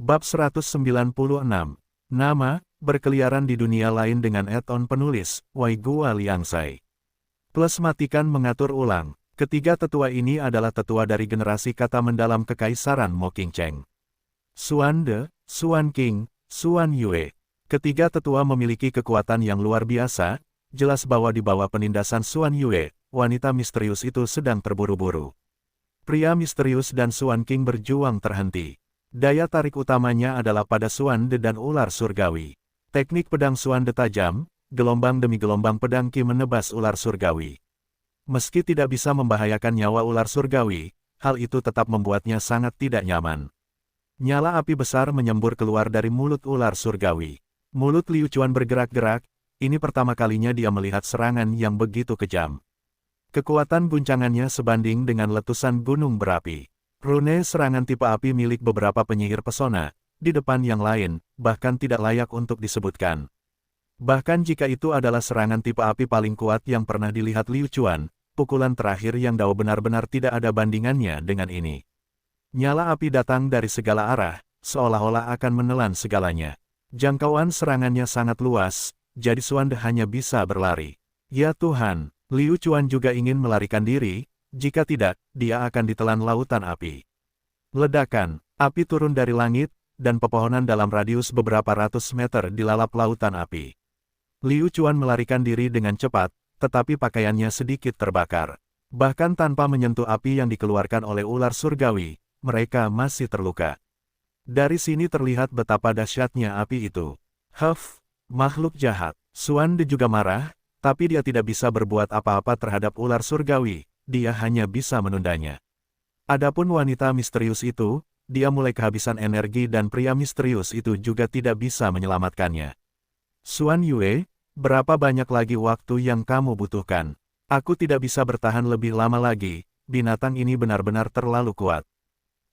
Bab 196. Nama, berkeliaran di dunia lain dengan add-on penulis, Wai Gua Liangsai. Plus matikan mengatur ulang. Ketiga tetua ini adalah tetua dari generasi kata mendalam Kekaisaran Mo Qingcheng. Xuan De, Xuan Qing, Xuan Yue. Ketiga tetua memiliki kekuatan yang luar biasa, jelas bahwa di bawah penindasan Xuan Yue, wanita misterius itu sedang terburu-buru. Pria misterius dan Xuan Qing berjuang terhenti. Daya tarik utamanya adalah pada Xuan De dan ular surgawi. Teknik pedang Xuan De tajam, gelombang demi gelombang pedang Qi menebas ular surgawi. Meski tidak bisa membahayakan nyawa ular surgawi, hal itu tetap membuatnya sangat tidak nyaman. Nyala api besar menyembur keluar dari mulut ular surgawi. Mulut Liu Chuan bergerak-gerak, ini pertama kalinya dia melihat serangan yang begitu kejam. Kekuatan guncangannya sebanding dengan letusan gunung berapi. Rune serangan tipe api milik beberapa penyihir pesona, di depan yang lain, bahkan tidak layak untuk disebutkan. Bahkan jika itu adalah serangan tipe api paling kuat yang pernah dilihat Liu Chuan, pukulan terakhir yang Dao benar-benar tidak ada bandingannya dengan ini. Nyala api datang dari segala arah, seolah-olah akan menelan segalanya. Jangkauan serangannya sangat luas, jadi Xuan De hanya bisa berlari. Ya Tuhan, Liu Chuan juga ingin melarikan diri, jika tidak, dia akan ditelan lautan api. Ledakan, api turun dari langit, dan pepohonan dalam radius beberapa ratus meter dilalap lautan api. Liu Chuan melarikan diri dengan cepat, tetapi pakaiannya sedikit terbakar. Bahkan tanpa menyentuh api yang dikeluarkan oleh ular surgawi, mereka masih terluka. Dari sini terlihat betapa dahsyatnya api itu. Huff, makhluk jahat. Xuan De juga marah, tapi dia tidak bisa berbuat apa-apa terhadap ular surgawi, dia hanya bisa menundanya. Adapun wanita misterius itu, dia mulai kehabisan energi dan pria misterius itu juga tidak bisa menyelamatkannya. Xuan Yue, berapa banyak lagi waktu yang kamu butuhkan? Aku tidak bisa bertahan lebih lama lagi, binatang ini benar-benar terlalu kuat.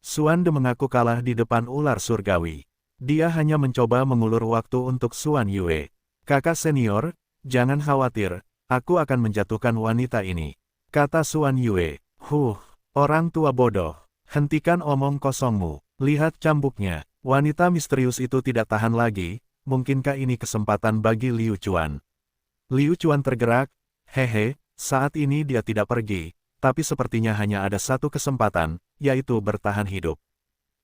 Xuan De mengaku kalah di depan ular surgawi. Dia hanya mencoba mengulur waktu untuk Xuan Yue. Kakak senior, jangan khawatir, aku akan menjatuhkan wanita ini, kata Xuan Yue. Orang tua bodoh, hentikan omong kosongmu, lihat cambuknya. Wanita misterius itu tidak tahan lagi, mungkinkah ini kesempatan bagi Liu Chuan? Liu Chuan tergerak, hehe, saat ini dia tidak pergi, tapi sepertinya hanya ada satu kesempatan, yaitu bertahan hidup.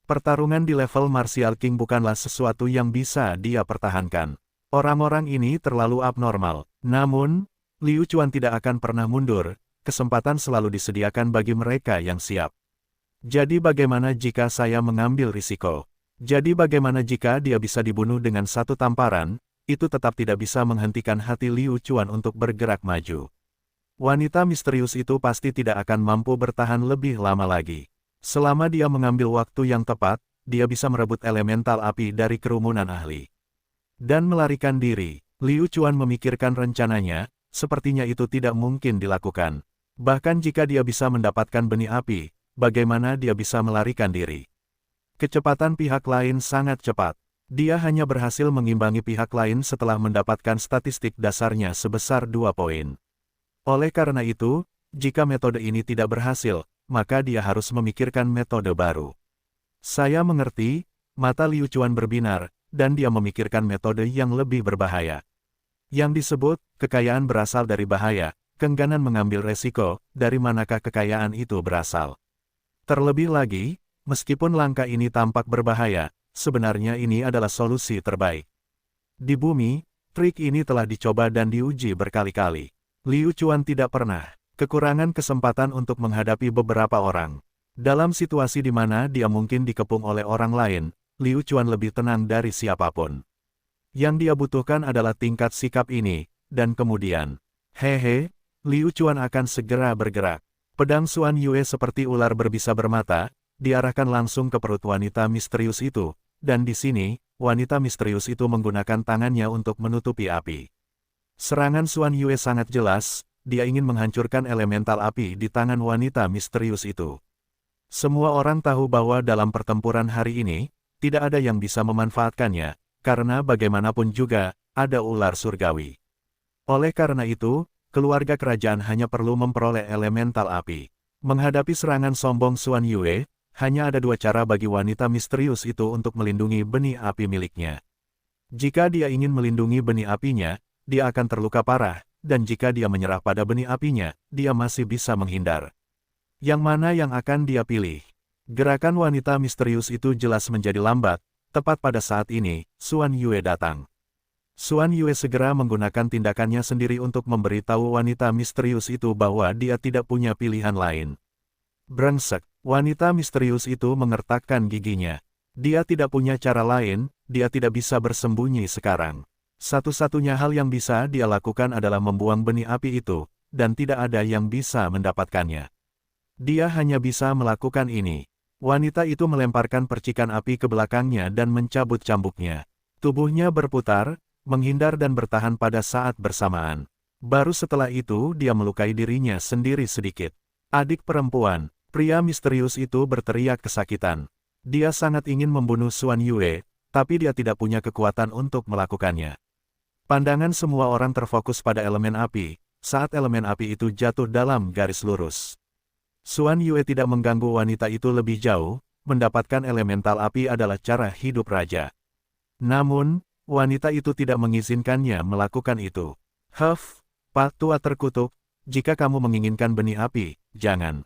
Pertarungan di level Martial King bukanlah sesuatu yang bisa dia pertahankan. Orang-orang ini terlalu abnormal. Namun, Liu Chuan tidak akan pernah mundur, kesempatan selalu disediakan bagi mereka yang siap. Jadi bagaimana jika saya mengambil risiko? Jadi bagaimana jika dia bisa dibunuh dengan satu tamparan, itu tetap tidak bisa menghentikan hati Liu Chuan untuk bergerak maju. Wanita misterius itu pasti tidak akan mampu bertahan lebih lama lagi. Selama dia mengambil waktu yang tepat, dia bisa merebut elemental api dari kerumunan ahli. Dan melarikan diri. Liu Chuan memikirkan rencananya, sepertinya itu tidak mungkin dilakukan. Bahkan jika dia bisa mendapatkan benih api, bagaimana dia bisa melarikan diri? Kecepatan pihak lain sangat cepat. Dia hanya berhasil mengimbangi pihak lain setelah mendapatkan statistik dasarnya sebesar 2 poin. Oleh karena itu, jika metode ini tidak berhasil, maka dia harus memikirkan metode baru. Saya mengerti, mata Liu Chuan berbinar, dan dia memikirkan metode yang lebih berbahaya. Yang disebut, kekayaan berasal dari bahaya, keengganan mengambil resiko, dari manakah kekayaan itu berasal? Terlebih lagi, meskipun langkah ini tampak berbahaya, sebenarnya ini adalah solusi terbaik. Di bumi, trik ini telah dicoba dan diuji berkali-kali. Liu Chuan tidak pernah kekurangan kesempatan untuk menghadapi beberapa orang. Dalam situasi di mana dia mungkin dikepung oleh orang lain, Liu Chuan lebih tenang dari siapapun. Yang dia butuhkan adalah tingkat sikap ini, dan kemudian, hehe, Liu Chuan akan segera bergerak. Pedang Xuan Yue seperti ular berbisa bermata, diarahkan langsung ke perut wanita misterius itu, dan di sini, wanita misterius itu menggunakan tangannya untuk menutupi api. Serangan Xuan Yue sangat jelas, dia ingin menghancurkan elemental api di tangan wanita misterius itu. Semua orang tahu bahwa dalam pertempuran hari ini, tidak ada yang bisa memanfaatkannya, karena bagaimanapun juga, ada ular surgawi. Oleh karena itu, keluarga kerajaan hanya perlu memperoleh elemental api. Menghadapi serangan sombong Xuan Yue, hanya ada dua cara bagi wanita misterius itu untuk melindungi benih api miliknya. Jika dia ingin melindungi benih apinya, dia akan terluka parah, dan jika dia menyerah pada benih apinya, dia masih bisa menghindar. Yang mana yang akan dia pilih? Gerakan wanita misterius itu jelas menjadi lambat. Tepat pada saat ini, Xuan Yue datang. Xuan Yue segera menggunakan tindakannya sendiri untuk memberitahu wanita misterius itu bahwa dia tidak punya pilihan lain. Brengsek, wanita misterius itu mengertakkan giginya. Dia tidak punya cara lain, dia tidak bisa bersembunyi sekarang. Satu-satunya hal yang bisa dia lakukan adalah membuang benih api itu, dan tidak ada yang bisa mendapatkannya. Dia hanya bisa melakukan ini. Wanita itu melemparkan percikan api ke belakangnya dan mencabut cambuknya. Tubuhnya berputar, menghindar dan bertahan pada saat bersamaan. Baru setelah itu dia melukai dirinya sendiri sedikit. Adik perempuan, pria misterius itu berteriak kesakitan. Dia sangat ingin membunuh Xuan Yue, tapi dia tidak punya kekuatan untuk melakukannya. Pandangan semua orang terfokus pada elemen api, saat elemen api itu jatuh dalam garis lurus. Xuan Yue tidak mengganggu wanita itu lebih jauh, mendapatkan elemental api adalah cara hidup raja. Namun, wanita itu tidak mengizinkannya melakukan itu. Huff, Pak Tua terkutuk, jika kamu menginginkan benih api, jangan.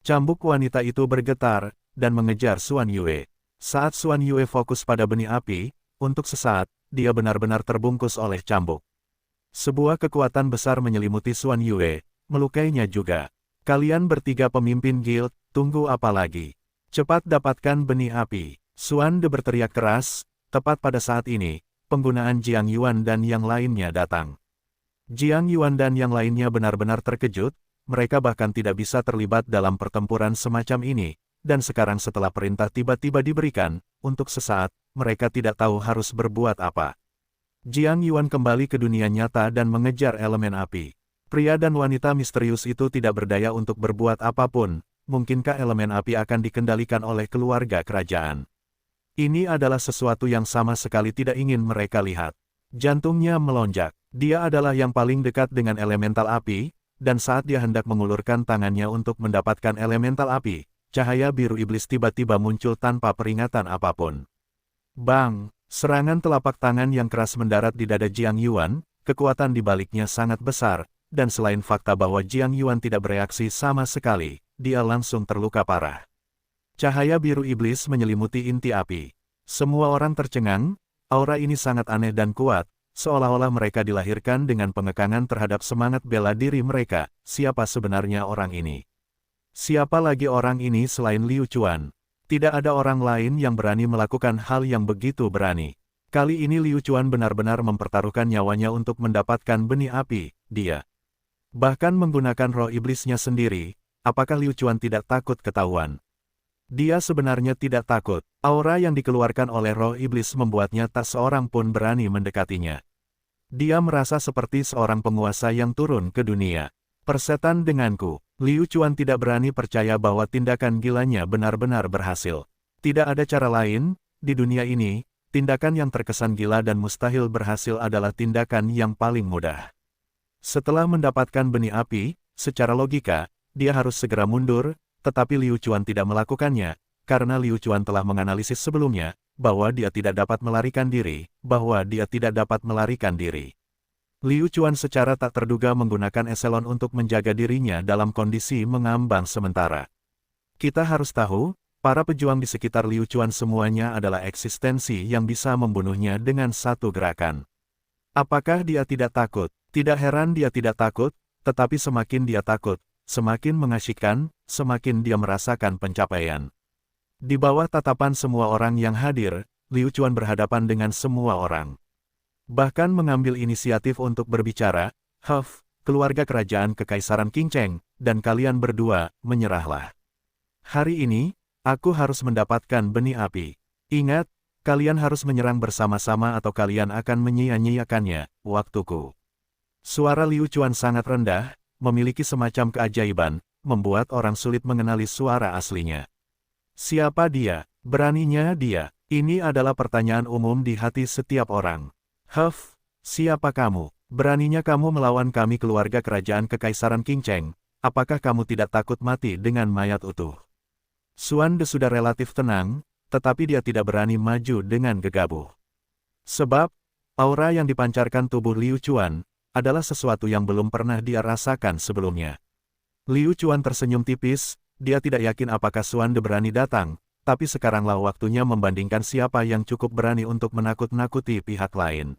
Cambuk wanita itu bergetar, dan mengejar Xuan Yue. Saat Xuan Yue fokus pada benih api, untuk sesaat, dia benar-benar terbungkus oleh cambuk. Sebuah kekuatan besar menyelimuti Xuan Yue, melukainya juga. Kalian bertiga pemimpin guild, tunggu apa lagi? Cepat dapatkan benih api. Xuan De berteriak keras, tepat pada saat ini, penggunaan Jiang Yuan dan yang lainnya datang. Jiang Yuan dan yang lainnya benar-benar terkejut, mereka bahkan tidak bisa terlibat dalam pertempuran semacam ini, dan sekarang setelah perintah tiba-tiba diberikan, untuk sesaat, mereka tidak tahu harus berbuat apa. Jiang Yuan kembali ke dunia nyata dan mengejar elemen api. Pria dan wanita misterius itu tidak berdaya untuk berbuat apapun, mungkinkah elemen api akan dikendalikan oleh keluarga kerajaan? Ini adalah sesuatu yang sama sekali tidak ingin mereka lihat. Jantungnya melonjak, dia adalah yang paling dekat dengan elemental api, dan saat dia hendak mengulurkan tangannya untuk mendapatkan elemental api, cahaya biru iblis tiba-tiba muncul tanpa peringatan apapun. Bang! Serangan telapak tangan yang keras mendarat di dada Jiang Yuan, kekuatan di baliknya sangat besar, dan selain fakta bahwa Jiang Yuan tidak bereaksi sama sekali, dia langsung terluka parah. Cahaya biru iblis menyelimuti inti api. Semua orang tercengang, aura ini sangat aneh dan kuat, seolah-olah mereka dilahirkan dengan pengekangan terhadap semangat bela diri mereka. Siapa sebenarnya orang ini? Siapa lagi orang ini selain Liu Chuan? Tidak ada orang lain yang berani melakukan hal yang begitu berani. Kali ini Liu Chuan benar-benar mempertaruhkan nyawanya untuk mendapatkan benih api, dia bahkan menggunakan roh iblisnya sendiri. Apakah Liu Chuan tidak takut ketahuan? Dia sebenarnya tidak takut. Aura yang dikeluarkan oleh roh iblis membuatnya tak seorang pun berani mendekatinya. Dia merasa seperti seorang penguasa yang turun ke dunia. Persetan denganku. Liu Chuan tidak berani percaya bahwa tindakan gilanya benar-benar berhasil. Tidak ada cara lain, di dunia ini, tindakan yang terkesan gila dan mustahil berhasil adalah tindakan yang paling mudah. Setelah mendapatkan benih api, secara logika, dia harus segera mundur, tetapi Liu Chuan tidak melakukannya, karena Liu Chuan telah menganalisis sebelumnya, bahwa dia tidak dapat melarikan diri. Liu Chuan secara tak terduga menggunakan eselon untuk menjaga dirinya dalam kondisi mengambang sementara. Kita harus tahu, para pejuang di sekitar Liu Chuan semuanya adalah eksistensi yang bisa membunuhnya dengan satu gerakan. Apakah dia tidak takut? Tidak heran dia tidak takut, tetapi semakin dia takut, semakin mengasyikkan, semakin dia merasakan pencapaian. Di bawah tatapan semua orang yang hadir, Liu Chuan berhadapan dengan semua orang. Bahkan mengambil inisiatif untuk berbicara, "Huff, keluarga kerajaan Kekaisaran Qingcheng, dan kalian berdua, menyerahlah. Hari ini, aku harus mendapatkan benih api. Ingat, kalian harus menyerang bersama-sama atau kalian akan menyia-nyiakannya, waktuku." Suara Liu Chuan sangat rendah, memiliki semacam keajaiban, membuat orang sulit mengenali suara aslinya. Siapa dia? Beraninya dia? Ini adalah pertanyaan umum di hati setiap orang. "Huff, siapa kamu? Beraninya kamu melawan kami keluarga kerajaan Kekaisaran Qingcheng? Apakah kamu tidak takut mati dengan mayat utuh?" Xuande sudah relatif tenang, tetapi dia tidak berani maju dengan gegabah. Sebab, aura yang dipancarkan tubuh Liu Chuan adalah sesuatu yang belum pernah dia rasakan sebelumnya. Liu Chuan tersenyum tipis, dia tidak yakin apakah Xuande berani datang, tapi sekaranglah waktunya membandingkan siapa yang cukup berani untuk menakut-nakuti pihak lain.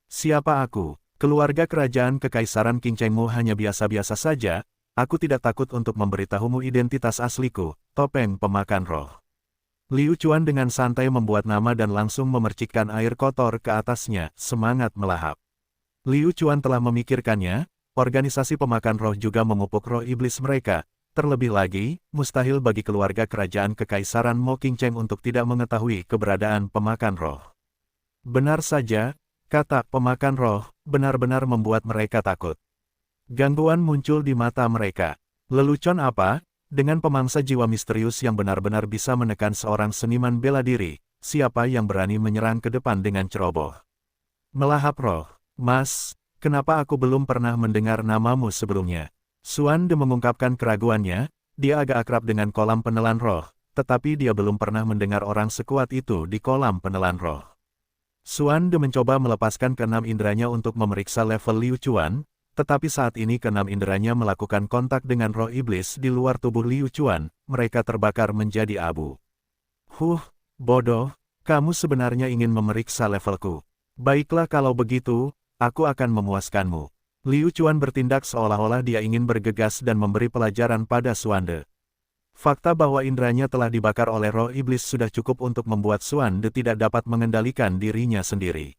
Siapa aku? Keluarga kerajaan Kekaisaran Qingchengmu hanya biasa-biasa saja, aku tidak takut untuk memberitahumu identitas asliku, topeng pemakan roh. Liu Chuan dengan santai membuat nama dan langsung memercikkan air kotor ke atasnya, semangat melahap. Liu Chuan telah memikirkannya, organisasi pemakan roh juga memupuk roh iblis mereka. Terlebih lagi, mustahil bagi keluarga kerajaan Kekaisaran Mo Qingcheng untuk tidak mengetahui keberadaan pemakan roh. Benar saja, kata pemakan roh, benar-benar membuat mereka takut. Gangguan muncul di mata mereka. Lelucon apa? Dengan pemangsa jiwa misterius yang benar-benar bisa menekan seorang seniman bela diri, siapa yang berani menyerang ke depan dengan ceroboh? Melahap roh. Mas, kenapa aku belum pernah mendengar namamu sebelumnya? Xuande mengungkapkan keraguannya, dia agak akrab dengan kolam penelan roh, tetapi dia belum pernah mendengar orang sekuat itu di kolam penelan roh. Xuande mencoba melepaskan keenam inderanya untuk memeriksa level Liu Chuan, tetapi saat ini keenam inderanya melakukan kontak dengan roh iblis di luar tubuh Liu Chuan, mereka terbakar menjadi abu. Bodoh, kamu sebenarnya ingin memeriksa levelku. Baiklah kalau begitu, aku akan memuaskanmu. Liu Chuan bertindak seolah-olah dia ingin bergegas dan memberi pelajaran pada Xuande. Fakta bahwa inderanya telah dibakar oleh roh iblis sudah cukup untuk membuat Xuande tidak dapat mengendalikan dirinya sendiri.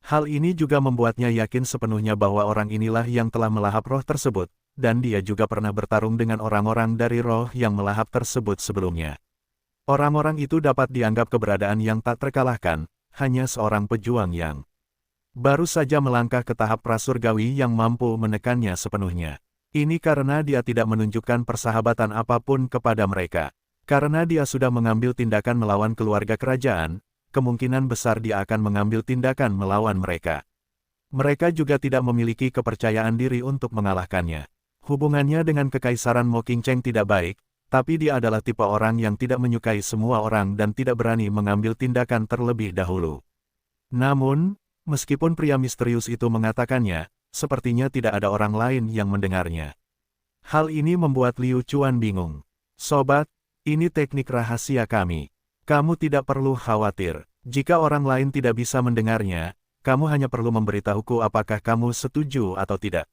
Hal ini juga membuatnya yakin sepenuhnya bahwa orang inilah yang telah melahap roh tersebut, dan dia juga pernah bertarung dengan orang-orang dari roh yang melahap tersebut sebelumnya. Orang-orang itu dapat dianggap keberadaan yang tak terkalahkan, hanya seorang pejuang yang baru saja melangkah ke tahap prasurgawi yang mampu menekannya sepenuhnya. Ini karena dia tidak menunjukkan persahabatan apapun kepada mereka. Karena dia sudah mengambil tindakan melawan keluarga kerajaan, kemungkinan besar dia akan mengambil tindakan melawan mereka. Mereka juga tidak memiliki kepercayaan diri untuk mengalahkannya. Hubungannya dengan Kekaisaran Mo Qingcheng tidak baik, tapi dia adalah tipe orang yang tidak menyukai semua orang dan tidak berani mengambil tindakan terlebih dahulu. Namun, meskipun pria misterius itu mengatakannya, sepertinya tidak ada orang lain yang mendengarnya. Hal ini membuat Liu Chuan bingung. Sobat, ini teknik rahasia kami. Kamu tidak perlu khawatir. Jika orang lain tidak bisa mendengarnya, kamu hanya perlu memberitahuku apakah kamu setuju atau tidak.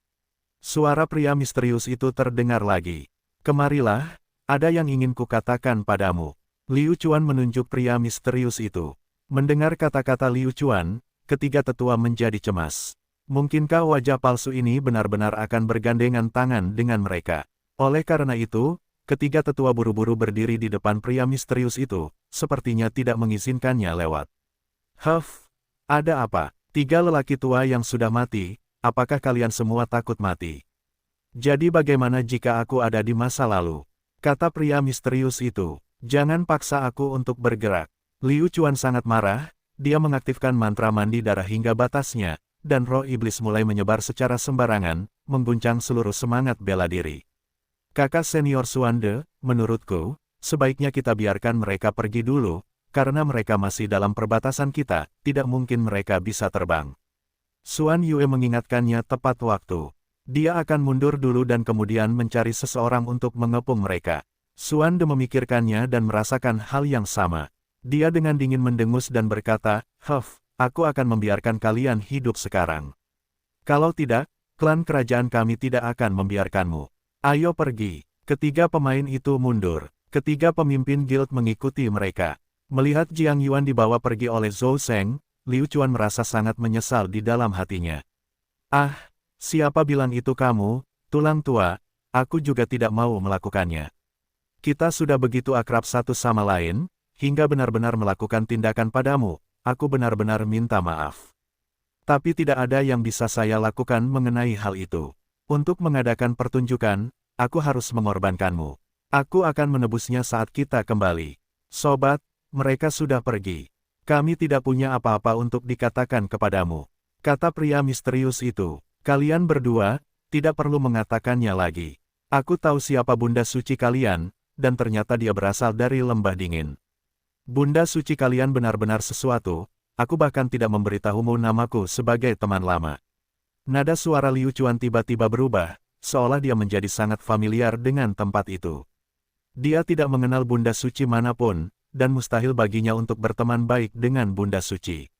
Suara pria misterius itu terdengar lagi. Kemarilah, ada yang ingin kukatakan padamu. Liu Chuan menunjuk pria misterius itu. Mendengar kata-kata Liu Chuan, ketiga tetua menjadi cemas. Mungkinkah wajah palsu ini benar-benar akan bergandengan tangan dengan mereka? Oleh karena itu, ketiga tetua buru-buru berdiri di depan pria misterius itu, sepertinya tidak mengizinkannya lewat. Ada apa? Tiga lelaki tua yang sudah mati, apakah kalian semua takut mati? Jadi bagaimana jika aku ada di masa lalu? Kata pria misterius itu, jangan paksa aku untuk bergerak. Liu Chuan sangat marah, dia mengaktifkan mantra mandi darah hingga batasnya, dan roh iblis mulai menyebar secara sembarangan, mengguncang seluruh semangat bela diri. Kakak senior Xuande, menurutku, sebaiknya kita biarkan mereka pergi dulu, karena mereka masih dalam perbatasan kita, tidak mungkin mereka bisa terbang. Xuan Yue mengingatkannya tepat waktu. Dia akan mundur dulu dan kemudian mencari seseorang untuk mengepung mereka. Xuande memikirkannya dan merasakan hal yang sama. Dia dengan dingin mendengus dan berkata, aku akan membiarkan kalian hidup sekarang. Kalau tidak, klan kerajaan kami tidak akan membiarkanmu. Ayo pergi. Ketiga pemain itu mundur. Ketiga pemimpin guild mengikuti mereka. Melihat Jiang Yuan dibawa pergi oleh Zhou Sheng, Liu Chuan merasa sangat menyesal di dalam hatinya. Siapa bilang itu kamu, tulang tua? Aku juga tidak mau melakukannya. Kita sudah begitu akrab satu sama lain, hingga benar-benar melakukan tindakan padamu. Aku benar-benar minta maaf. Tapi tidak ada yang bisa saya lakukan mengenai hal itu. Untuk mengadakan pertunjukan, aku harus mengorbankanmu. Aku akan menebusnya saat kita kembali. Sobat, mereka sudah pergi. Kami tidak punya apa-apa untuk dikatakan kepadamu. Kata pria misterius itu. Kalian berdua, tidak perlu mengatakannya lagi. Aku tahu siapa bunda suci kalian, dan ternyata dia berasal dari lembah dingin. Bunda suci kalian benar-benar sesuatu, aku bahkan tidak memberitahumu namaku sebagai teman lama. Nada suara Liu Chuan tiba-tiba berubah, seolah dia menjadi sangat familiar dengan tempat itu. Dia tidak mengenal Bunda Suci manapun, dan mustahil baginya untuk berteman baik dengan Bunda Suci.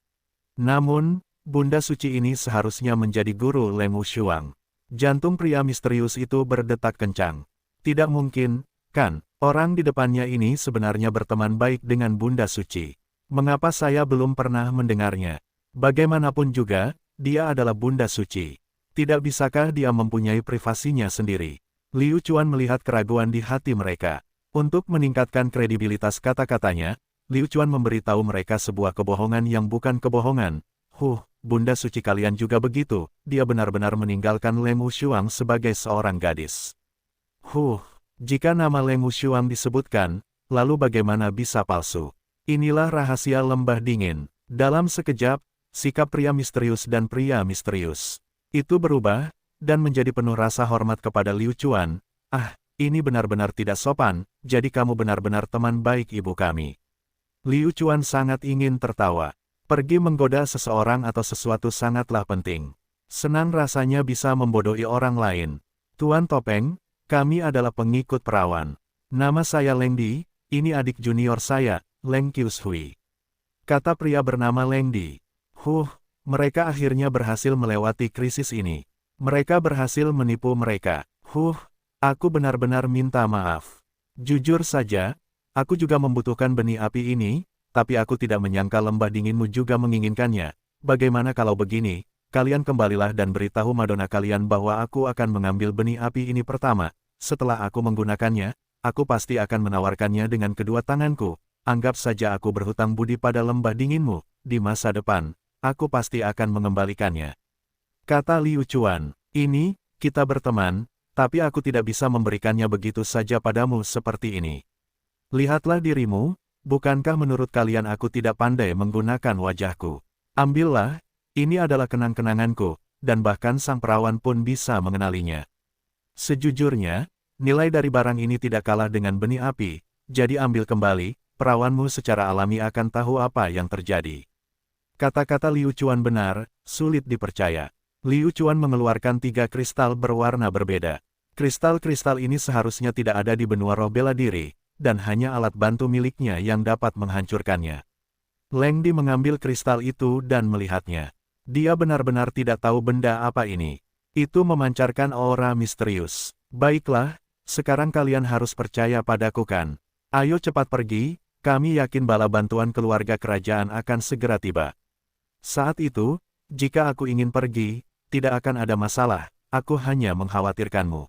Namun, Bunda Suci ini seharusnya menjadi guru Leng Wushuang. Jantung pria misterius itu berdetak kencang. Tidak mungkin, kan, orang di depannya ini sebenarnya berteman baik dengan Bunda Suci. Mengapa saya belum pernah mendengarnya? Bagaimanapun juga, dia adalah Bunda Suci. Tidak bisakah dia mempunyai privasinya sendiri? Liu Chuan melihat keraguan di hati mereka. Untuk meningkatkan kredibilitas kata-katanya, Liu Chuan memberitahu mereka sebuah kebohongan yang bukan kebohongan. Bunda Suci kalian juga begitu, dia benar-benar meninggalkan Leng Wushuang sebagai seorang gadis. Jika nama Leng Wushuang disebutkan, lalu bagaimana bisa palsu? Inilah rahasia lembah dingin. Dalam sekejap, sikap pria misterius dan pria misterius itu berubah, dan menjadi penuh rasa hormat kepada Liu Chuan. Ini benar-benar tidak sopan, jadi kamu benar-benar teman baik ibu kami. Liu Chuan sangat ingin tertawa. Pergi menggoda seseorang atau sesuatu sangatlah penting. Senang rasanya bisa membodohi orang lain. Tuan Topeng, kami adalah pengikut perawan. Nama saya Leng Di, ini adik junior saya, Leng Qiushui. Kata pria bernama Leng Di. Mereka akhirnya berhasil melewati krisis ini. Mereka berhasil menipu mereka. Aku benar-benar minta maaf. Jujur saja, aku juga membutuhkan benih api ini, tapi aku tidak menyangka lembah dinginmu juga menginginkannya. Bagaimana kalau begini, kalian kembalilah dan beritahu Madonna kalian bahwa aku akan mengambil benih api ini pertama. Setelah aku menggunakannya, aku pasti akan menawarkannya dengan kedua tanganku. Anggap saja aku berhutang budi pada lembah dinginmu. Di masa depan, aku pasti akan mengembalikannya. Kata Liu Chuan, ini, kita berteman, tapi aku tidak bisa memberikannya begitu saja padamu seperti ini. Lihatlah dirimu, bukankah menurut kalian aku tidak pandai menggunakan wajahku? Ambillah, ini adalah kenang-kenanganku, dan bahkan sang perawan pun bisa mengenalinya. Sejujurnya, nilai dari barang ini tidak kalah dengan benih api, jadi ambil kembali, perawanmu secara alami akan tahu apa yang terjadi. Kata-kata Liu Chuan benar, sulit dipercaya. Liu Chuan mengeluarkan 3 kristal berwarna berbeda. Kristal-kristal ini seharusnya tidak ada di benua roh bela diri, dan hanya alat bantu miliknya yang dapat menghancurkannya. Leng Di mengambil kristal itu dan melihatnya. Dia benar-benar tidak tahu benda apa ini. Itu memancarkan aura misterius. Baiklah, sekarang kalian harus percaya padaku kan? Ayo cepat pergi, kami yakin bala bantuan keluarga kerajaan akan segera tiba. Saat itu, jika aku ingin pergi, tidak akan ada masalah, aku hanya mengkhawatirkanmu.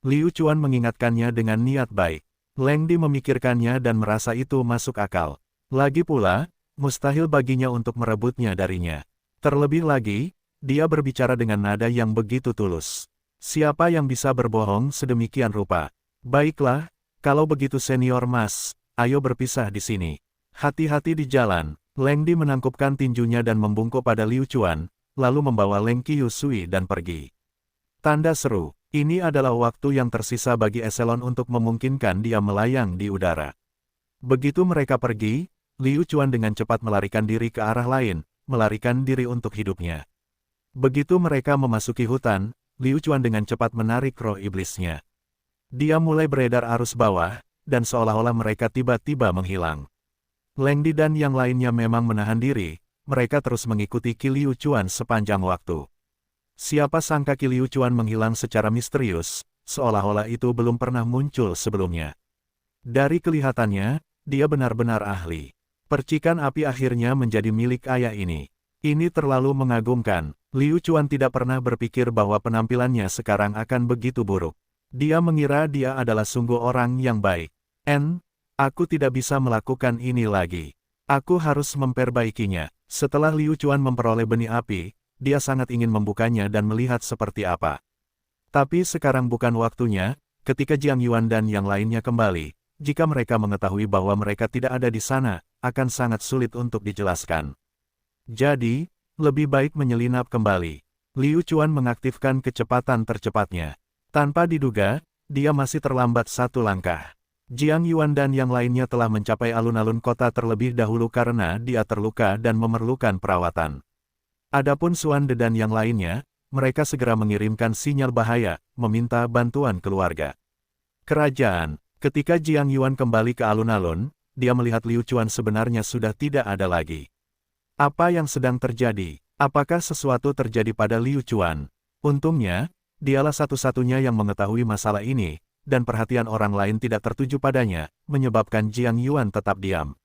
Liu Chuan mengingatkannya dengan niat baik. Leng Di memikirkannya dan merasa itu masuk akal. Lagi pula, mustahil baginya untuk merebutnya darinya. Terlebih lagi, dia berbicara dengan nada yang begitu tulus. Siapa yang bisa berbohong sedemikian rupa? Baiklah, kalau begitu senior mas, ayo berpisah di sini. Hati-hati di jalan. Leng Di menangkupkan tinjunya dan membungkuk pada Liu Chuan, lalu membawa Leng Qiushui dan pergi. Tanda seru, ini adalah waktu yang tersisa bagi Eselon untuk memungkinkan dia melayang di udara. Begitu mereka pergi, Liu Chuan dengan cepat melarikan diri ke arah lain, melarikan diri untuk hidupnya. Begitu mereka memasuki hutan, Liu Chuan dengan cepat menarik roh iblisnya. Dia mulai beredar arus bawah, dan seolah-olah mereka tiba-tiba menghilang. Leng Di dan yang lainnya memang menahan diri, mereka terus mengikuti Qi Liu Chuan sepanjang waktu. Siapa sangka Qi Liu Chuan menghilang secara misterius, seolah-olah itu belum pernah muncul sebelumnya. Dari kelihatannya, dia benar-benar ahli. Percikan api akhirnya menjadi milik ayah ini. Ini terlalu mengagumkan. Liu Chuan tidak pernah berpikir bahwa penampilannya sekarang akan begitu buruk. Dia mengira dia adalah sungguh orang yang baik. Aku tidak bisa melakukan ini lagi. Aku harus memperbaikinya. Setelah Liu Chuan memperoleh benih api, dia sangat ingin membukanya dan melihat seperti apa. Tapi sekarang bukan waktunya, ketika Jiang Yuan dan yang lainnya kembali. Jika mereka mengetahui bahwa mereka tidak ada di sana, akan sangat sulit untuk dijelaskan. Jadi, lebih baik menyelinap kembali. Liu Chuan mengaktifkan kecepatan tercepatnya. Tanpa diduga, dia masih terlambat 1 langkah. Jiang Yuan dan yang lainnya telah mencapai alun-alun kota terlebih dahulu karena dia terluka dan memerlukan perawatan. Adapun Xuan De dan yang lainnya, mereka segera mengirimkan sinyal bahaya, meminta bantuan keluarga. Kerajaan, ketika Jiang Yuan kembali ke alun-alun, dia melihat Liu Chuan sebenarnya sudah tidak ada lagi. Apa yang sedang terjadi? Apakah sesuatu terjadi pada Liu Chuan? Untungnya, dialah satu-satunya yang mengetahui masalah ini, dan perhatian orang lain tidak tertuju padanya, menyebabkan Jiang Yuan tetap diam.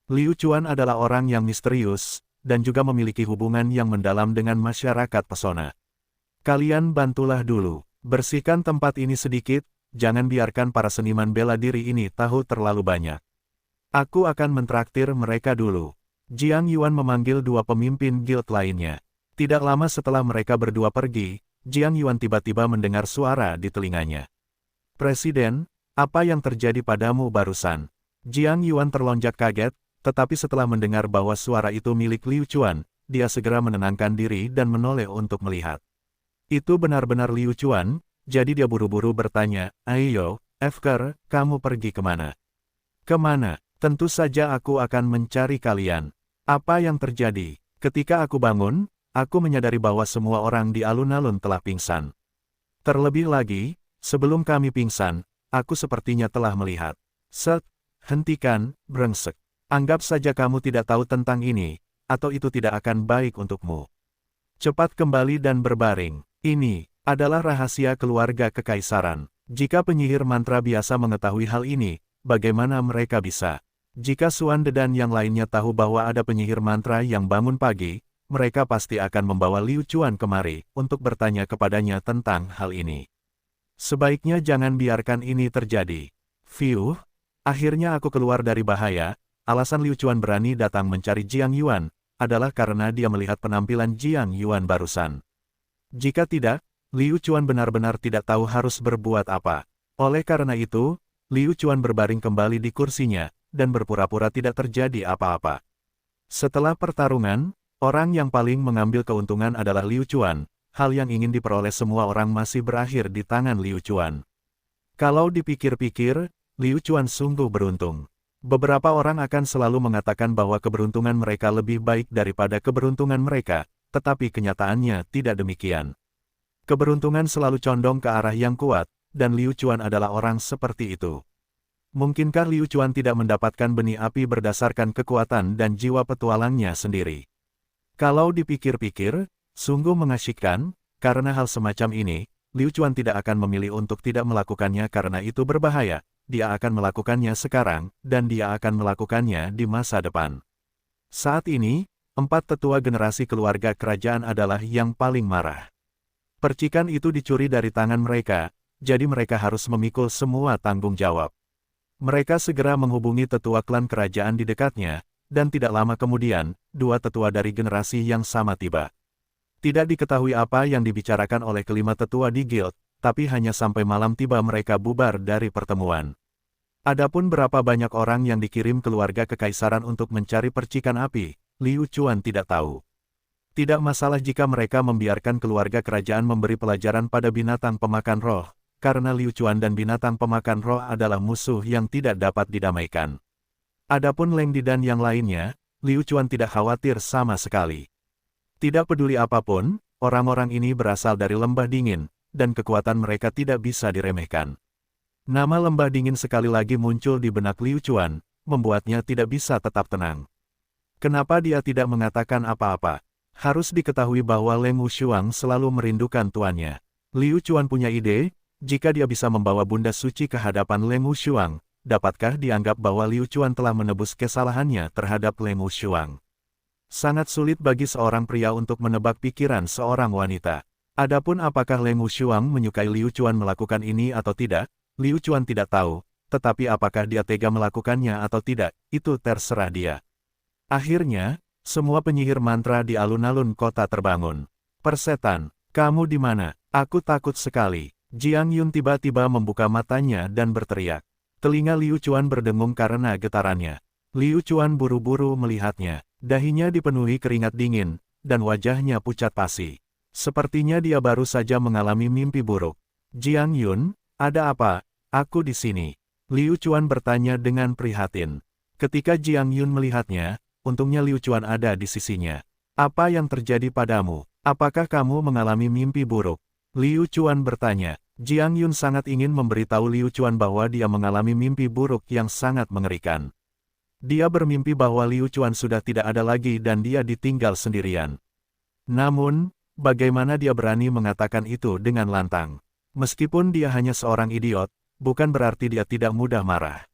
Liu Chuan adalah orang yang misterius, dan juga memiliki hubungan yang mendalam dengan masyarakat pesona. Kalian bantulah dulu, bersihkan tempat ini sedikit, jangan biarkan para seniman bela diri ini tahu terlalu banyak. Aku akan mentraktir mereka dulu. Jiang Yuan memanggil dua pemimpin guild lainnya. Tidak lama setelah mereka berdua pergi, Jiang Yuan tiba-tiba mendengar suara di telinganya. Presiden, apa yang terjadi padamu barusan? Jiang Yuan terlonjak kaget, tetapi setelah mendengar bahwa suara itu milik Liu Chuan, dia segera menenangkan diri dan menoleh untuk melihat. Itu benar-benar Liu Chuan, jadi dia buru-buru bertanya, "Ayo, Efker, kamu pergi kemana?" "Kemana? Tentu saja aku akan mencari kalian. Apa yang terjadi?" "Ketika aku bangun, aku menyadari bahwa semua orang di alun-alun telah pingsan. Terlebih lagi, sebelum kami pingsan, aku sepertinya telah melihat." "Set, hentikan, brengsek. Anggap saja kamu tidak tahu tentang ini, atau itu tidak akan baik untukmu. Cepat kembali dan berbaring. Ini adalah rahasia keluarga kekaisaran. Jika penyihir mantra biasa mengetahui hal ini, bagaimana mereka bisa? Jika Xuan De dan yang lainnya tahu bahwa ada penyihir mantra yang bangun pagi, mereka pasti akan membawa Liu Chuan kemari untuk bertanya kepadanya tentang hal ini. Sebaiknya jangan biarkan ini terjadi. Fiuh, akhirnya aku keluar dari bahaya." Alasan Liu Chuan berani datang mencari Jiang Yuan, adalah karena dia melihat penampilan Jiang Yuan barusan. Jika tidak, Liu Chuan benar-benar tidak tahu harus berbuat apa. Oleh karena itu, Liu Chuan berbaring kembali di kursinya, dan berpura-pura tidak terjadi apa-apa. Setelah pertarungan, orang yang paling mengambil keuntungan adalah Liu Chuan. Hal yang ingin diperoleh semua orang masih berakhir di tangan Liu Chuan. Kalau dipikir-pikir, Liu Chuan sungguh beruntung. Beberapa orang akan selalu mengatakan bahwa keberuntungan mereka lebih baik daripada keberuntungan mereka, tetapi kenyataannya tidak demikian. Keberuntungan selalu condong ke arah yang kuat, dan Liu Chuan adalah orang seperti itu. Mungkinkah Liu Chuan tidak mendapatkan benih api berdasarkan kekuatan dan jiwa petualangnya sendiri? Kalau dipikir-pikir, sungguh mengasyikkan, karena hal semacam ini, Liu Chuan tidak akan memilih untuk tidak melakukannya karena itu berbahaya. Dia akan melakukannya sekarang, dan dia akan melakukannya di masa depan. Saat ini, 4 tetua generasi keluarga kerajaan adalah yang paling marah. Percikan itu dicuri dari tangan mereka, jadi mereka harus memikul semua tanggung jawab. Mereka segera menghubungi tetua klan kerajaan di dekatnya, dan tidak lama kemudian, 2 tetua dari generasi yang sama tiba. Tidak diketahui apa yang dibicarakan oleh kelima tetua di guild, tapi hanya sampai malam tiba mereka bubar dari pertemuan. Adapun berapa banyak orang yang dikirim keluarga kekaisaran untuk mencari percikan api, Liu Chuan tidak tahu. Tidak masalah jika mereka membiarkan keluarga kerajaan memberi pelajaran pada binatang pemakan roh, karena Liu Chuan dan binatang pemakan roh adalah musuh yang tidak dapat didamaikan. Adapun Leng Di dan yang lainnya, Liu Chuan tidak khawatir sama sekali. Tidak peduli apapun, orang-orang ini berasal dari lembah dingin, dan kekuatan mereka tidak bisa diremehkan. Nama lembah dingin sekali lagi muncul di benak Liu Chuan, membuatnya tidak bisa tetap tenang. Kenapa dia tidak mengatakan apa-apa? Harus diketahui bahwa Leng Wushuang selalu merindukan tuannya. Liu Chuan punya ide, jika dia bisa membawa Bunda Suci ke hadapan Leng Wushuang, dapatkah dianggap bahwa Liu Chuan telah menebus kesalahannya terhadap Leng Wushuang? Sangat sulit bagi seorang pria untuk menebak pikiran seorang wanita. Adapun apakah Leng Wushuang menyukai Liu Chuan melakukan ini atau tidak, Liu Chuan tidak tahu, tetapi apakah dia tega melakukannya atau tidak, itu terserah dia. Akhirnya, semua penyihir mantra di alun-alun kota terbangun. "Persetan, kamu di mana? Aku takut sekali." Jiang Yun tiba-tiba membuka matanya dan berteriak. Telinga Liu Chuan berdengung karena getarannya. Liu Chuan buru-buru melihatnya. Dahinya dipenuhi keringat dingin, dan wajahnya pucat pasi. Sepertinya dia baru saja mengalami mimpi buruk. "Jiang Yun, ada apa? Aku di sini." Liu Chuan bertanya dengan prihatin. Ketika Jiang Yun melihatnya, untungnya Liu Chuan ada di sisinya. Apa yang terjadi padamu? Apakah kamu mengalami mimpi buruk? Liu Chuan bertanya. Jiang Yun sangat ingin memberitahu Liu Chuan bahwa dia mengalami mimpi buruk yang sangat mengerikan. Dia bermimpi bahwa Liu Chuan sudah tidak ada lagi dan dia ditinggal sendirian. Namun, bagaimana dia berani mengatakan itu dengan lantang? Meskipun dia hanya seorang idiot, bukan berarti dia tidak mudah marah.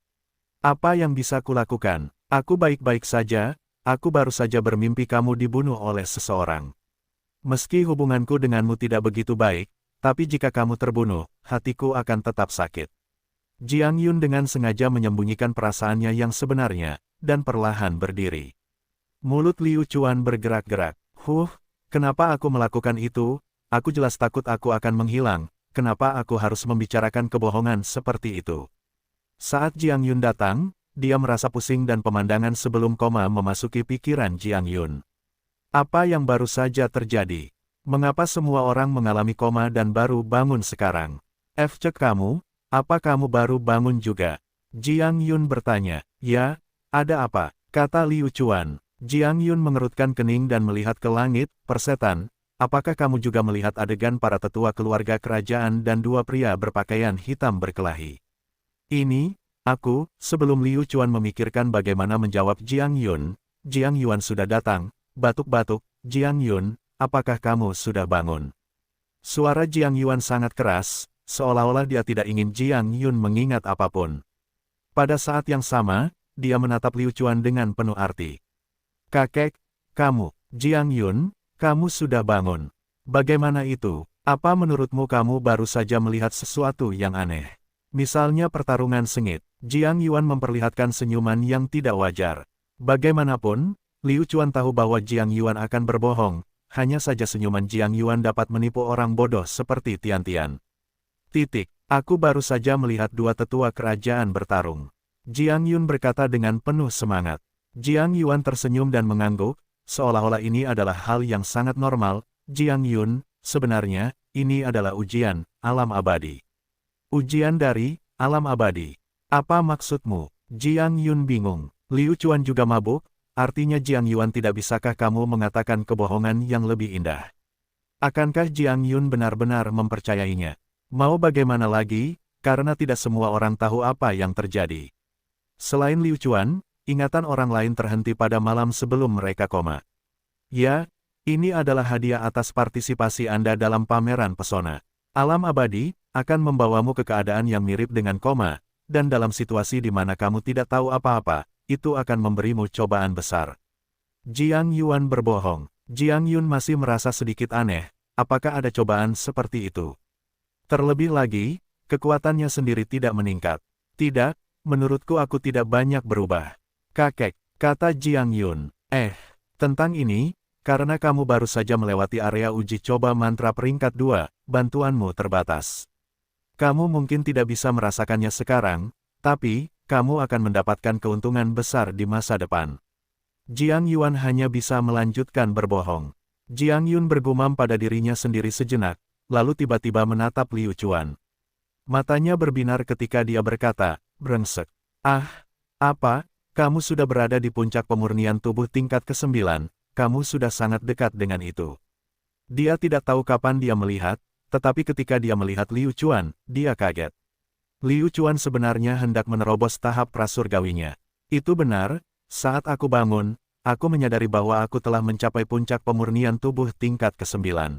Apa yang bisa kulakukan? Aku baik-baik saja, aku baru saja bermimpi kamu dibunuh oleh seseorang. Meski hubunganku denganmu tidak begitu baik, tapi jika kamu terbunuh, hatiku akan tetap sakit. Jiang Yun dengan sengaja menyembunyikan perasaannya yang sebenarnya, dan perlahan berdiri. Mulut Liu Chuan bergerak-gerak. Kenapa aku melakukan itu? Aku jelas takut aku akan menghilang. Kenapa aku harus membicarakan kebohongan seperti itu? Saat Jiang Yun datang, dia merasa pusing dan pemandangan sebelum koma memasuki pikiran Jiang Yun. Apa yang baru saja terjadi? Mengapa semua orang mengalami koma dan baru bangun sekarang? Cek kamu, apa kamu baru bangun juga? Jiang Yun bertanya. Ya, ada apa? Kata Liu Chuan. Jiang Yun mengerutkan kening dan melihat ke langit. Persetan, apakah kamu juga melihat adegan para tetua keluarga kerajaan dan dua pria berpakaian hitam berkelahi? Ini, aku, sebelum Liu Chuan memikirkan bagaimana menjawab Jiang Yuan sudah datang, batuk-batuk. Jiang Yun, apakah kamu sudah bangun? Suara Jiang Yuan sangat keras, seolah-olah dia tidak ingin Jiang Yun mengingat apapun. Pada saat yang sama, dia menatap Liu Chuan dengan penuh arti. Kakek, kamu, Jiang Yun, kamu sudah bangun. Bagaimana itu? Apa menurutmu kamu baru saja melihat sesuatu yang aneh? Misalnya pertarungan sengit. Jiang Yuan memperlihatkan senyuman yang tidak wajar. Bagaimanapun, Liu Chuan tahu bahwa Jiang Yuan akan berbohong. Hanya saja senyuman Jiang Yuan dapat menipu orang bodoh seperti Tian. Aku baru saja melihat dua tetua kerajaan bertarung. Jiang Yun berkata dengan penuh semangat. Jiang Yuan tersenyum dan mengangguk, seolah-olah ini adalah hal yang sangat normal. Jiang Yun, sebenarnya, ini adalah ujian, alam abadi. Ujian dari, alam abadi. Apa maksudmu? Jiang Yun bingung. Liu Chuan juga mabuk, artinya Jiang Yuan tidak bisakah kamu mengatakan kebohongan yang lebih indah? Akankah Jiang Yun benar-benar mempercayainya? Mau bagaimana lagi, karena tidak semua orang tahu apa yang terjadi. Selain Liu Chuan, ingatan orang lain terhenti pada malam sebelum mereka koma. Ya, ini adalah hadiah atas partisipasi Anda dalam pameran pesona. Alam abadi akan membawamu ke keadaan yang mirip dengan koma, dan dalam situasi di mana kamu tidak tahu apa-apa, itu akan memberimu cobaan besar. Jiang Yuan berbohong. Jiang Yun masih merasa sedikit aneh, apakah ada cobaan seperti itu? Terlebih lagi, kekuatannya sendiri tidak meningkat. Tidak, menurutku aku tidak banyak berubah. Kakek, kata Jiang Yun. Tentang ini, karena kamu baru saja melewati area uji coba mantra peringkat 2, bantuanmu terbatas. Kamu mungkin tidak bisa merasakannya sekarang, tapi, kamu akan mendapatkan keuntungan besar di masa depan. Jiang Yuan hanya bisa melanjutkan berbohong. Jiang Yun bergumam pada dirinya sendiri sejenak, lalu tiba-tiba menatap Liu Chuan. Matanya berbinar ketika dia berkata, brengsek. Apa? Kamu sudah berada di puncak pemurnian tubuh tingkat ke-9, kamu sudah sangat dekat dengan itu. Dia tidak tahu kapan dia melihat, tetapi ketika dia melihat Liu Chuan, dia kaget. Liu Chuan sebenarnya hendak menerobos tahap prasurgawinya. Itu benar, saat aku bangun, aku menyadari bahwa aku telah mencapai puncak pemurnian tubuh tingkat ke-9.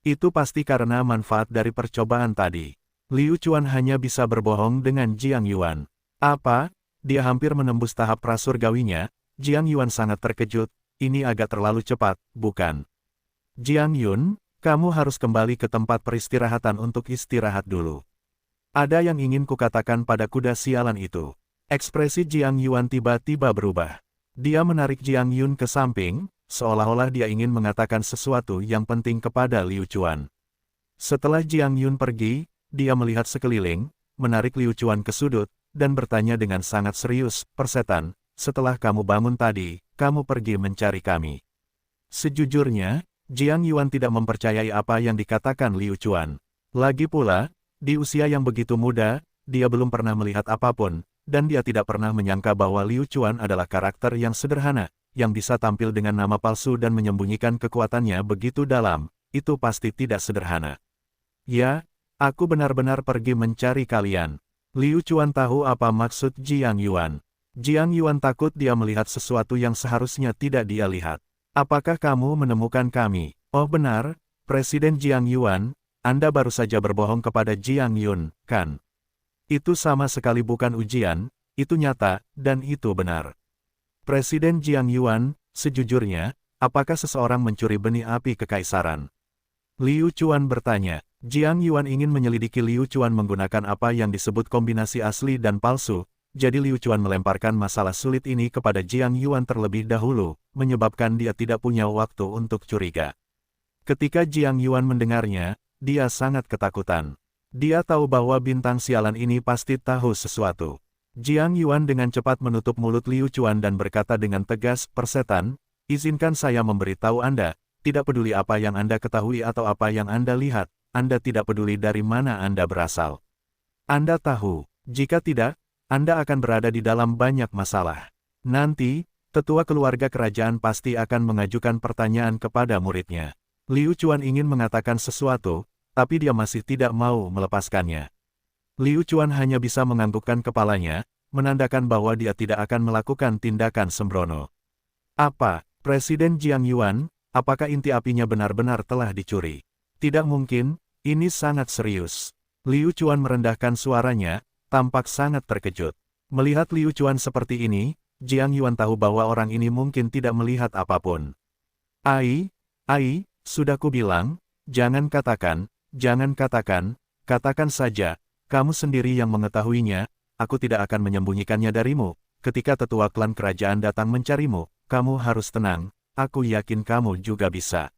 Itu pasti karena manfaat dari percobaan tadi. Liu Chuan hanya bisa berbohong dengan Jiang Yuan. Apa? Dia hampir menembus tahap prasurgawinya. Jiang Yuan sangat terkejut, ini agak terlalu cepat, bukan? Jiang Yun, kamu harus kembali ke tempat peristirahatan untuk istirahat dulu. Ada yang ingin kukatakan pada kuda sialan itu. Ekspresi Jiang Yuan tiba-tiba berubah. Dia menarik Jiang Yun ke samping, seolah-olah dia ingin mengatakan sesuatu yang penting kepada Liu Chuan. Setelah Jiang Yun pergi, dia melihat sekeliling, menarik Liu Chuan ke sudut, dan bertanya dengan sangat serius, persetan, setelah kamu bangun tadi, kamu pergi mencari kami. Sejujurnya, Jiang Yuan tidak mempercayai apa yang dikatakan Liu Chuan. Lagi pula, di usia yang begitu muda, dia belum pernah melihat apapun, dan dia tidak pernah menyangka bahwa Liu Chuan adalah karakter yang sederhana, yang bisa tampil dengan nama palsu dan menyembunyikan kekuatannya begitu dalam. Itu pasti tidak sederhana. Ya, aku benar-benar pergi mencari kalian. Liu Chuan tahu apa maksud Jiang Yuan. Jiang Yuan takut dia melihat sesuatu yang seharusnya tidak dia lihat. Apakah kamu menemukan kami? Oh benar, Presiden Jiang Yuan, Anda baru saja berbohong kepada Jiang Yun, kan? Itu sama sekali bukan ujian, itu nyata, dan itu benar. Presiden Jiang Yuan, sejujurnya, apakah seseorang mencuri benih api kekaisaran? Liu Chuan bertanya. Jiang Yuan ingin menyelidiki Liu Chuan menggunakan apa yang disebut kombinasi asli dan palsu, jadi Liu Chuan melemparkan masalah sulit ini kepada Jiang Yuan terlebih dahulu, menyebabkan dia tidak punya waktu untuk curiga. Ketika Jiang Yuan mendengarnya, dia sangat ketakutan. Dia tahu bahwa bintang sialan ini pasti tahu sesuatu. Jiang Yuan dengan cepat menutup mulut Liu Chuan dan berkata dengan tegas, "Persetan, izinkan saya memberitahu Anda, tidak peduli apa yang Anda ketahui atau apa yang Anda lihat. Anda tidak peduli dari mana Anda berasal. Anda tahu, jika tidak, Anda akan berada di dalam banyak masalah. Nanti, tetua keluarga kerajaan pasti akan mengajukan pertanyaan kepada muridnya." Liu Chuan ingin mengatakan sesuatu, tapi dia masih tidak mau melepaskannya. Liu Chuan hanya bisa menganggukkan kepalanya, menandakan bahwa dia tidak akan melakukan tindakan sembrono. Apa, Presiden Jiang Yuan, apakah inti apinya benar-benar telah dicuri? Tidak mungkin, ini sangat serius. Liu Chuan merendahkan suaranya, tampak sangat terkejut. Melihat Liu Chuan seperti ini, Jiang Yuan tahu bahwa orang ini mungkin tidak melihat apapun. Ai, sudah kubilang, jangan katakan, katakan saja, kamu sendiri yang mengetahuinya, aku tidak akan menyembunyikannya darimu. Ketika tetua klan kerajaan datang mencarimu, kamu harus tenang, aku yakin kamu juga bisa.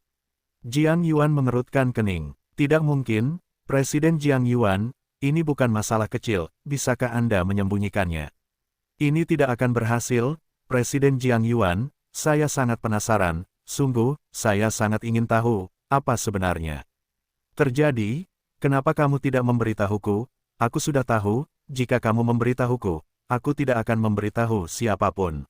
Jiang Yuan mengerutkan kening. Tidak mungkin, Presiden Jiang Yuan, ini bukan masalah kecil, bisakah Anda menyembunyikannya? Ini tidak akan berhasil, Presiden Jiang Yuan, saya sangat penasaran, sungguh, saya sangat ingin tahu, apa sebenarnya terjadi? Kenapa kamu tidak memberitahuku? Aku sudah tahu, jika kamu memberitahuku, aku tidak akan memberitahu siapapun.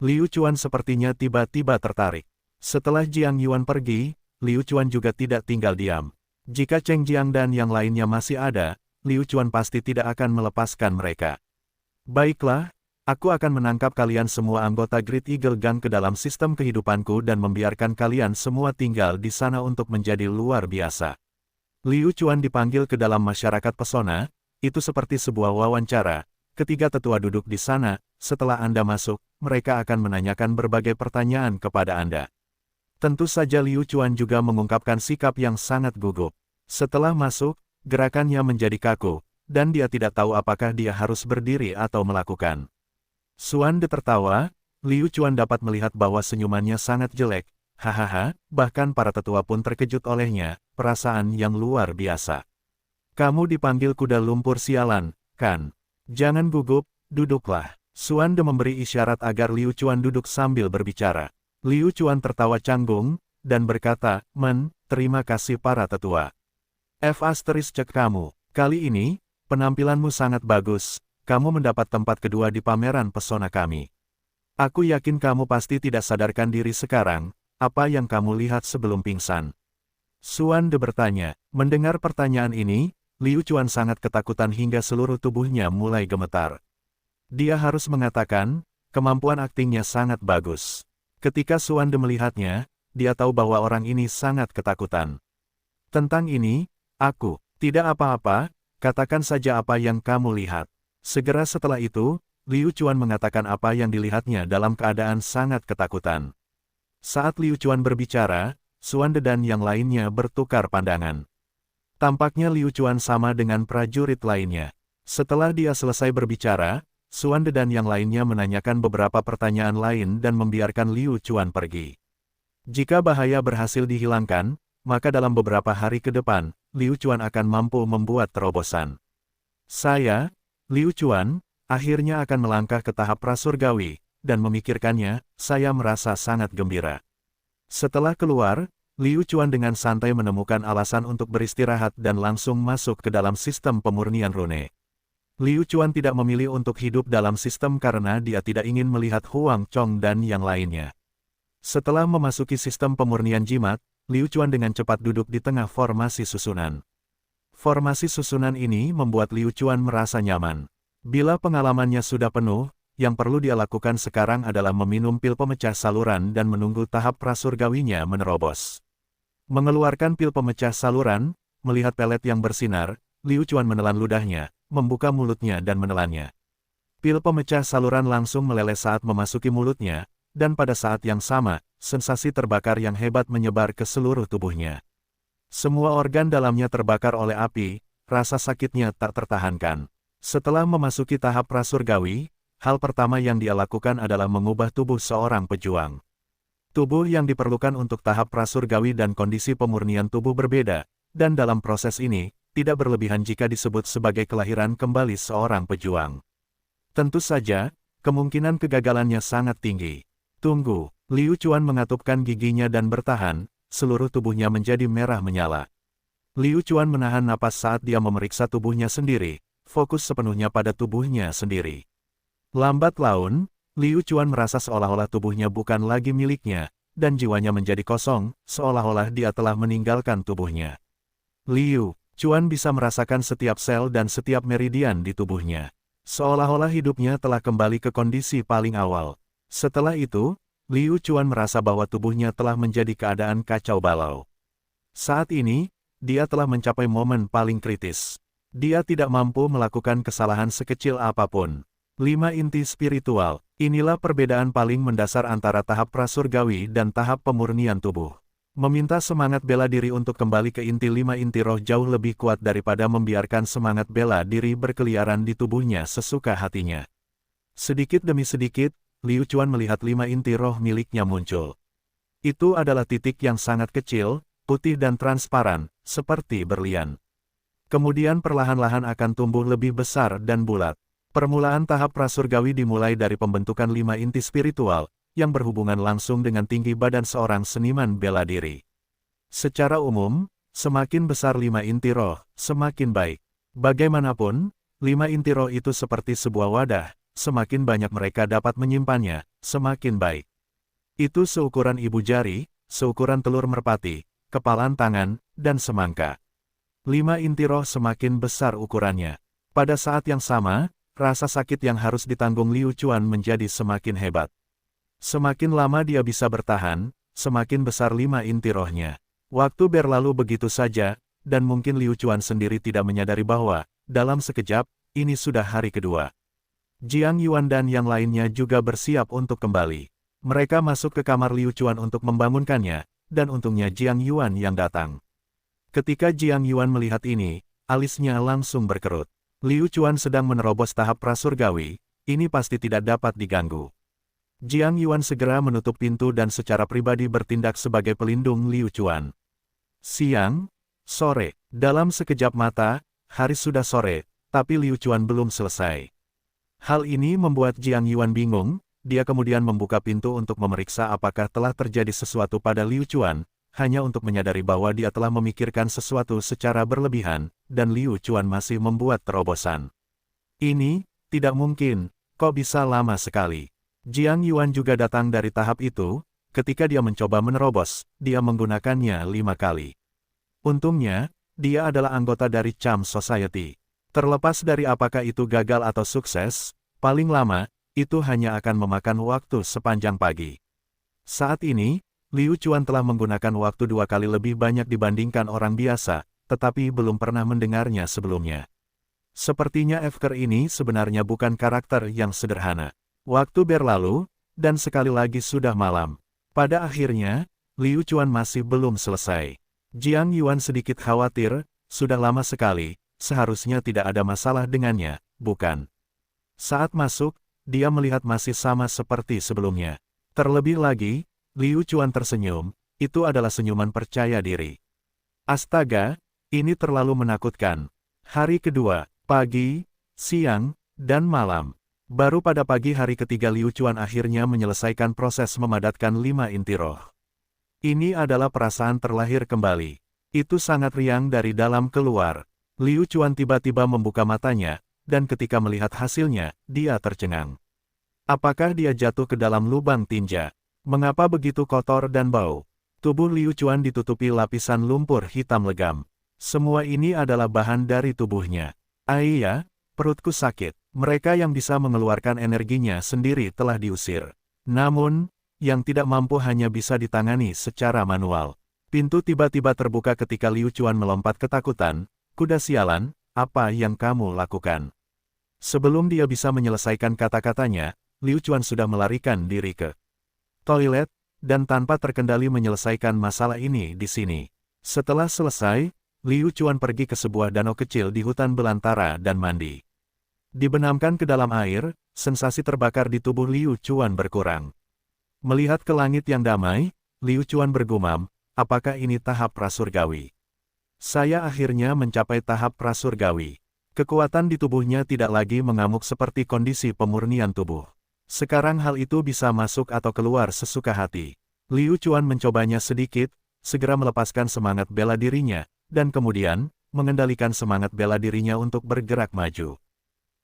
Liu Chuan sepertinya tiba-tiba tertarik. Setelah Jiang Yuan pergi, Liu Chuan juga tidak tinggal diam. Jika Cheng Jiang dan yang lainnya masih ada, Liu Chuan pasti tidak akan melepaskan mereka. Baiklah, aku akan menangkap kalian semua anggota Great Eagle Gang ke dalam sistem kehidupanku dan membiarkan kalian semua tinggal di sana untuk menjadi luar biasa. Liu Chuan dipanggil ke dalam masyarakat pesona, itu seperti sebuah wawancara. Ketiga tetua duduk di sana, setelah Anda masuk, mereka akan menanyakan berbagai pertanyaan kepada Anda. Tentu saja Liu Chuan juga mengungkapkan sikap yang sangat gugup. Setelah masuk, gerakannya menjadi kaku, dan dia tidak tahu apakah dia harus berdiri atau melakukan. Xuan De tertawa, Liu Chuan dapat melihat bahwa senyumannya sangat jelek. Hahaha, bahkan para tetua pun terkejut olehnya, perasaan yang luar biasa. Kamu dipanggil kuda lumpur sialan, kan? Jangan gugup, duduklah. Xuan De memberi isyarat agar Liu Chuan duduk sambil berbicara. Liu Chuan tertawa canggung, dan berkata, terima kasih para tetua. Cek kamu, kali ini, penampilanmu sangat bagus, kamu mendapat tempat kedua di pameran pesona kami. Aku yakin kamu pasti tidak sadarkan diri sekarang, apa yang kamu lihat sebelum pingsan. Xuan De bertanya. Mendengar pertanyaan ini, Liu Chuan sangat ketakutan hingga seluruh tubuhnya mulai gemetar. Dia harus mengatakan, kemampuan aktingnya sangat bagus. Ketika Xuan De melihatnya, dia tahu bahwa orang ini sangat ketakutan. Tentang ini, aku, tidak apa-apa, katakan saja apa yang kamu lihat. Segera setelah itu, Liu Chuan mengatakan apa yang dilihatnya dalam keadaan sangat ketakutan. Saat Liu Chuan berbicara, Xuan De dan yang lainnya bertukar pandangan. Tampaknya Liu Chuan sama dengan prajurit lainnya. Setelah dia selesai berbicara, Xuan De dan yang lainnya menanyakan beberapa pertanyaan lain dan membiarkan Liu Chuan pergi. Jika bahaya berhasil dihilangkan, maka dalam beberapa hari ke depan, Liu Chuan akan mampu membuat terobosan. Saya, Liu Chuan, akhirnya akan melangkah ke tahap prasurgawi, dan memikirkannya, saya merasa sangat gembira. Setelah keluar, Liu Chuan dengan santai menemukan alasan untuk beristirahat dan langsung masuk ke dalam sistem pemurnian rune. Liu Chuan tidak memilih untuk hidup dalam sistem karena dia tidak ingin melihat Huang Chong dan yang lainnya. Setelah memasuki sistem pemurnian jimat, Liu Chuan dengan cepat duduk di tengah formasi susunan. Formasi susunan ini membuat Liu Chuan merasa nyaman. Bila pengalamannya sudah penuh, yang perlu dia lakukan sekarang adalah meminum pil pemecah saluran dan menunggu tahap prasurgawinya menerobos. Mengeluarkan pil pemecah saluran, melihat pelet yang bersinar, Liu Chuan menelan ludahnya, membuka mulutnya dan menelannya. Pil pemecah saluran langsung meleleh saat memasuki mulutnya, dan pada saat yang sama, sensasi terbakar yang hebat menyebar ke seluruh tubuhnya. Semua organ dalamnya terbakar oleh api, rasa sakitnya tak tertahankan. Setelah memasuki tahap prasurgawi, hal pertama yang dia lakukan adalah mengubah tubuh seorang pejuang. Tubuh yang diperlukan untuk tahap prasurgawi dan kondisi pemurnian tubuh berbeda, dan dalam proses ini, tidak berlebihan jika disebut sebagai kelahiran kembali seorang pejuang. Tentu saja, kemungkinan kegagalannya sangat tinggi. Tunggu, Liu Chuan mengatupkan giginya dan bertahan, seluruh tubuhnya menjadi merah menyala. Liu Chuan menahan napas saat dia memeriksa tubuhnya sendiri, fokus sepenuhnya pada tubuhnya sendiri. Lambat laun, Liu Chuan merasa seolah-olah tubuhnya bukan lagi miliknya, dan jiwanya menjadi kosong, seolah-olah dia telah meninggalkan tubuhnya. Liu Chuan bisa merasakan setiap sel dan setiap meridian di tubuhnya. Seolah-olah hidupnya telah kembali ke kondisi paling awal. Setelah itu, Liu Chuan merasa bahwa tubuhnya telah menjadi keadaan kacau balau. Saat ini, dia telah mencapai momen paling kritis. Dia tidak mampu melakukan kesalahan sekecil apapun. 5 inti spiritual, inilah perbedaan paling mendasar antara tahap prasurgawi dan tahap pemurnian tubuh. Meminta semangat bela diri untuk kembali ke inti 5 inti roh jauh lebih kuat daripada membiarkan semangat bela diri berkeliaran di tubuhnya sesuka hatinya. Sedikit demi sedikit, Liu Chuan melihat 5 inti roh miliknya muncul. Itu adalah titik yang sangat kecil, putih dan transparan, seperti berlian. Kemudian perlahan-lahan akan tumbuh lebih besar dan bulat. Permulaan tahap prasurgawi dimulai dari pembentukan 5 inti spiritual, yang berhubungan langsung dengan tinggi badan seorang seniman bela diri. Secara umum, semakin besar 5 inti roh, semakin baik. Bagaimanapun, 5 inti roh itu seperti sebuah wadah, semakin banyak mereka dapat menyimpannya, semakin baik. Itu seukuran ibu jari, seukuran telur merpati, kepalan tangan, dan semangka. 5 inti roh semakin besar ukurannya. Pada saat yang sama, rasa sakit yang harus ditanggung Liu Chuan menjadi semakin hebat. Semakin lama dia bisa bertahan, semakin besar 5 inti rohnya. Waktu berlalu begitu saja, dan mungkin Liu Chuan sendiri tidak menyadari bahwa, dalam sekejap, ini sudah hari kedua. Jiang Yuan dan yang lainnya juga bersiap untuk kembali. Mereka masuk ke kamar Liu Chuan untuk membangunkannya, dan untungnya Jiang Yuan yang datang. Ketika Jiang Yuan melihat ini, alisnya langsung berkerut. Liu Chuan sedang menerobos tahap prasurgawi, ini pasti tidak dapat diganggu. Jiang Yuan segera menutup pintu dan secara pribadi bertindak sebagai pelindung Liu Chuan. Siang, sore, dalam sekejap mata, hari sudah sore, tapi Liu Chuan belum selesai. Hal ini membuat Jiang Yuan bingung, dia kemudian membuka pintu untuk memeriksa apakah telah terjadi sesuatu pada Liu Chuan, hanya untuk menyadari bahwa dia telah memikirkan sesuatu secara berlebihan, dan Liu Chuan masih membuat terobosan. Ini, tidak mungkin, kok bisa lama sekali. Jiang Yuan juga datang dari tahap itu, ketika dia mencoba menerobos, dia menggunakannya 5 kali. Untungnya, dia adalah anggota dari Charm Society. Terlepas dari apakah itu gagal atau sukses, paling lama, itu hanya akan memakan waktu sepanjang pagi. Saat ini, Liu Chuan telah menggunakan waktu 2 kali lebih banyak dibandingkan orang biasa, tetapi belum pernah mendengarnya sebelumnya. Sepertinya Efker ini sebenarnya bukan karakter yang sederhana. Waktu berlalu, dan sekali lagi sudah malam. Pada akhirnya, Liu Chuan masih belum selesai. Jiang Yuan sedikit khawatir, sudah lama sekali, seharusnya tidak ada masalah dengannya, bukan? Saat masuk, dia melihat masih sama seperti sebelumnya. Terlebih lagi, Liu Chuan tersenyum, itu adalah senyuman percaya diri. Astaga, ini terlalu menakutkan. Hari kedua, pagi, siang, dan malam. Baru pada pagi hari ketiga Liu Chuan akhirnya menyelesaikan proses memadatkan 5 inti roh. Ini adalah perasaan terlahir kembali. Itu sangat riang dari dalam keluar. Liu Chuan tiba-tiba membuka matanya, dan ketika melihat hasilnya, dia tercengang. Apakah dia jatuh ke dalam lubang tinja? Mengapa begitu kotor dan bau? Tubuh Liu Chuan ditutupi lapisan lumpur hitam legam. Semua ini adalah bahan dari tubuhnya. Iya, perutku sakit. Mereka yang bisa mengeluarkan energinya sendiri telah diusir. Namun, yang tidak mampu hanya bisa ditangani secara manual. Pintu tiba-tiba terbuka ketika Liu Chuan melompat ketakutan. Kuda sialan, apa yang kamu lakukan? Sebelum dia bisa menyelesaikan kata-katanya, Liu Chuan sudah melarikan diri ke toilet, dan tanpa terkendali menyelesaikan masalah ini di sini. Setelah selesai, Liu Chuan pergi ke sebuah danau kecil di hutan belantara dan mandi. Dibenamkan ke dalam air, sensasi terbakar di tubuh Liu Chuan berkurang. Melihat ke langit yang damai, Liu Chuan bergumam, apakah ini tahap prasurgawi? Saya akhirnya mencapai tahap prasurgawi. Kekuatan di tubuhnya tidak lagi mengamuk seperti kondisi pemurnian tubuh. Sekarang hal itu bisa masuk atau keluar sesuka hati. Liu Chuan mencobanya sedikit, segera melepaskan semangat bela dirinya, dan kemudian, mengendalikan semangat bela dirinya untuk bergerak maju.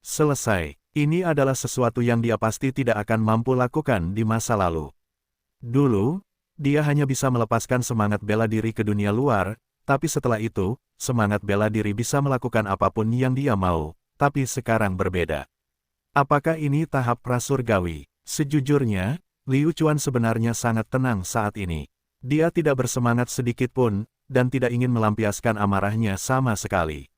Selesai. Ini adalah sesuatu yang dia pasti tidak akan mampu lakukan di masa lalu. Dulu, dia hanya bisa melepaskan semangat bela diri ke dunia luar, tapi setelah itu, semangat bela diri bisa melakukan apapun yang dia mau, tapi sekarang berbeda. Apakah ini tahap prasurgawi? Sejujurnya, Liu Chuan sebenarnya sangat tenang saat ini. Dia tidak bersemangat sedikit pun, dan tidak ingin melampiaskan amarahnya sama sekali.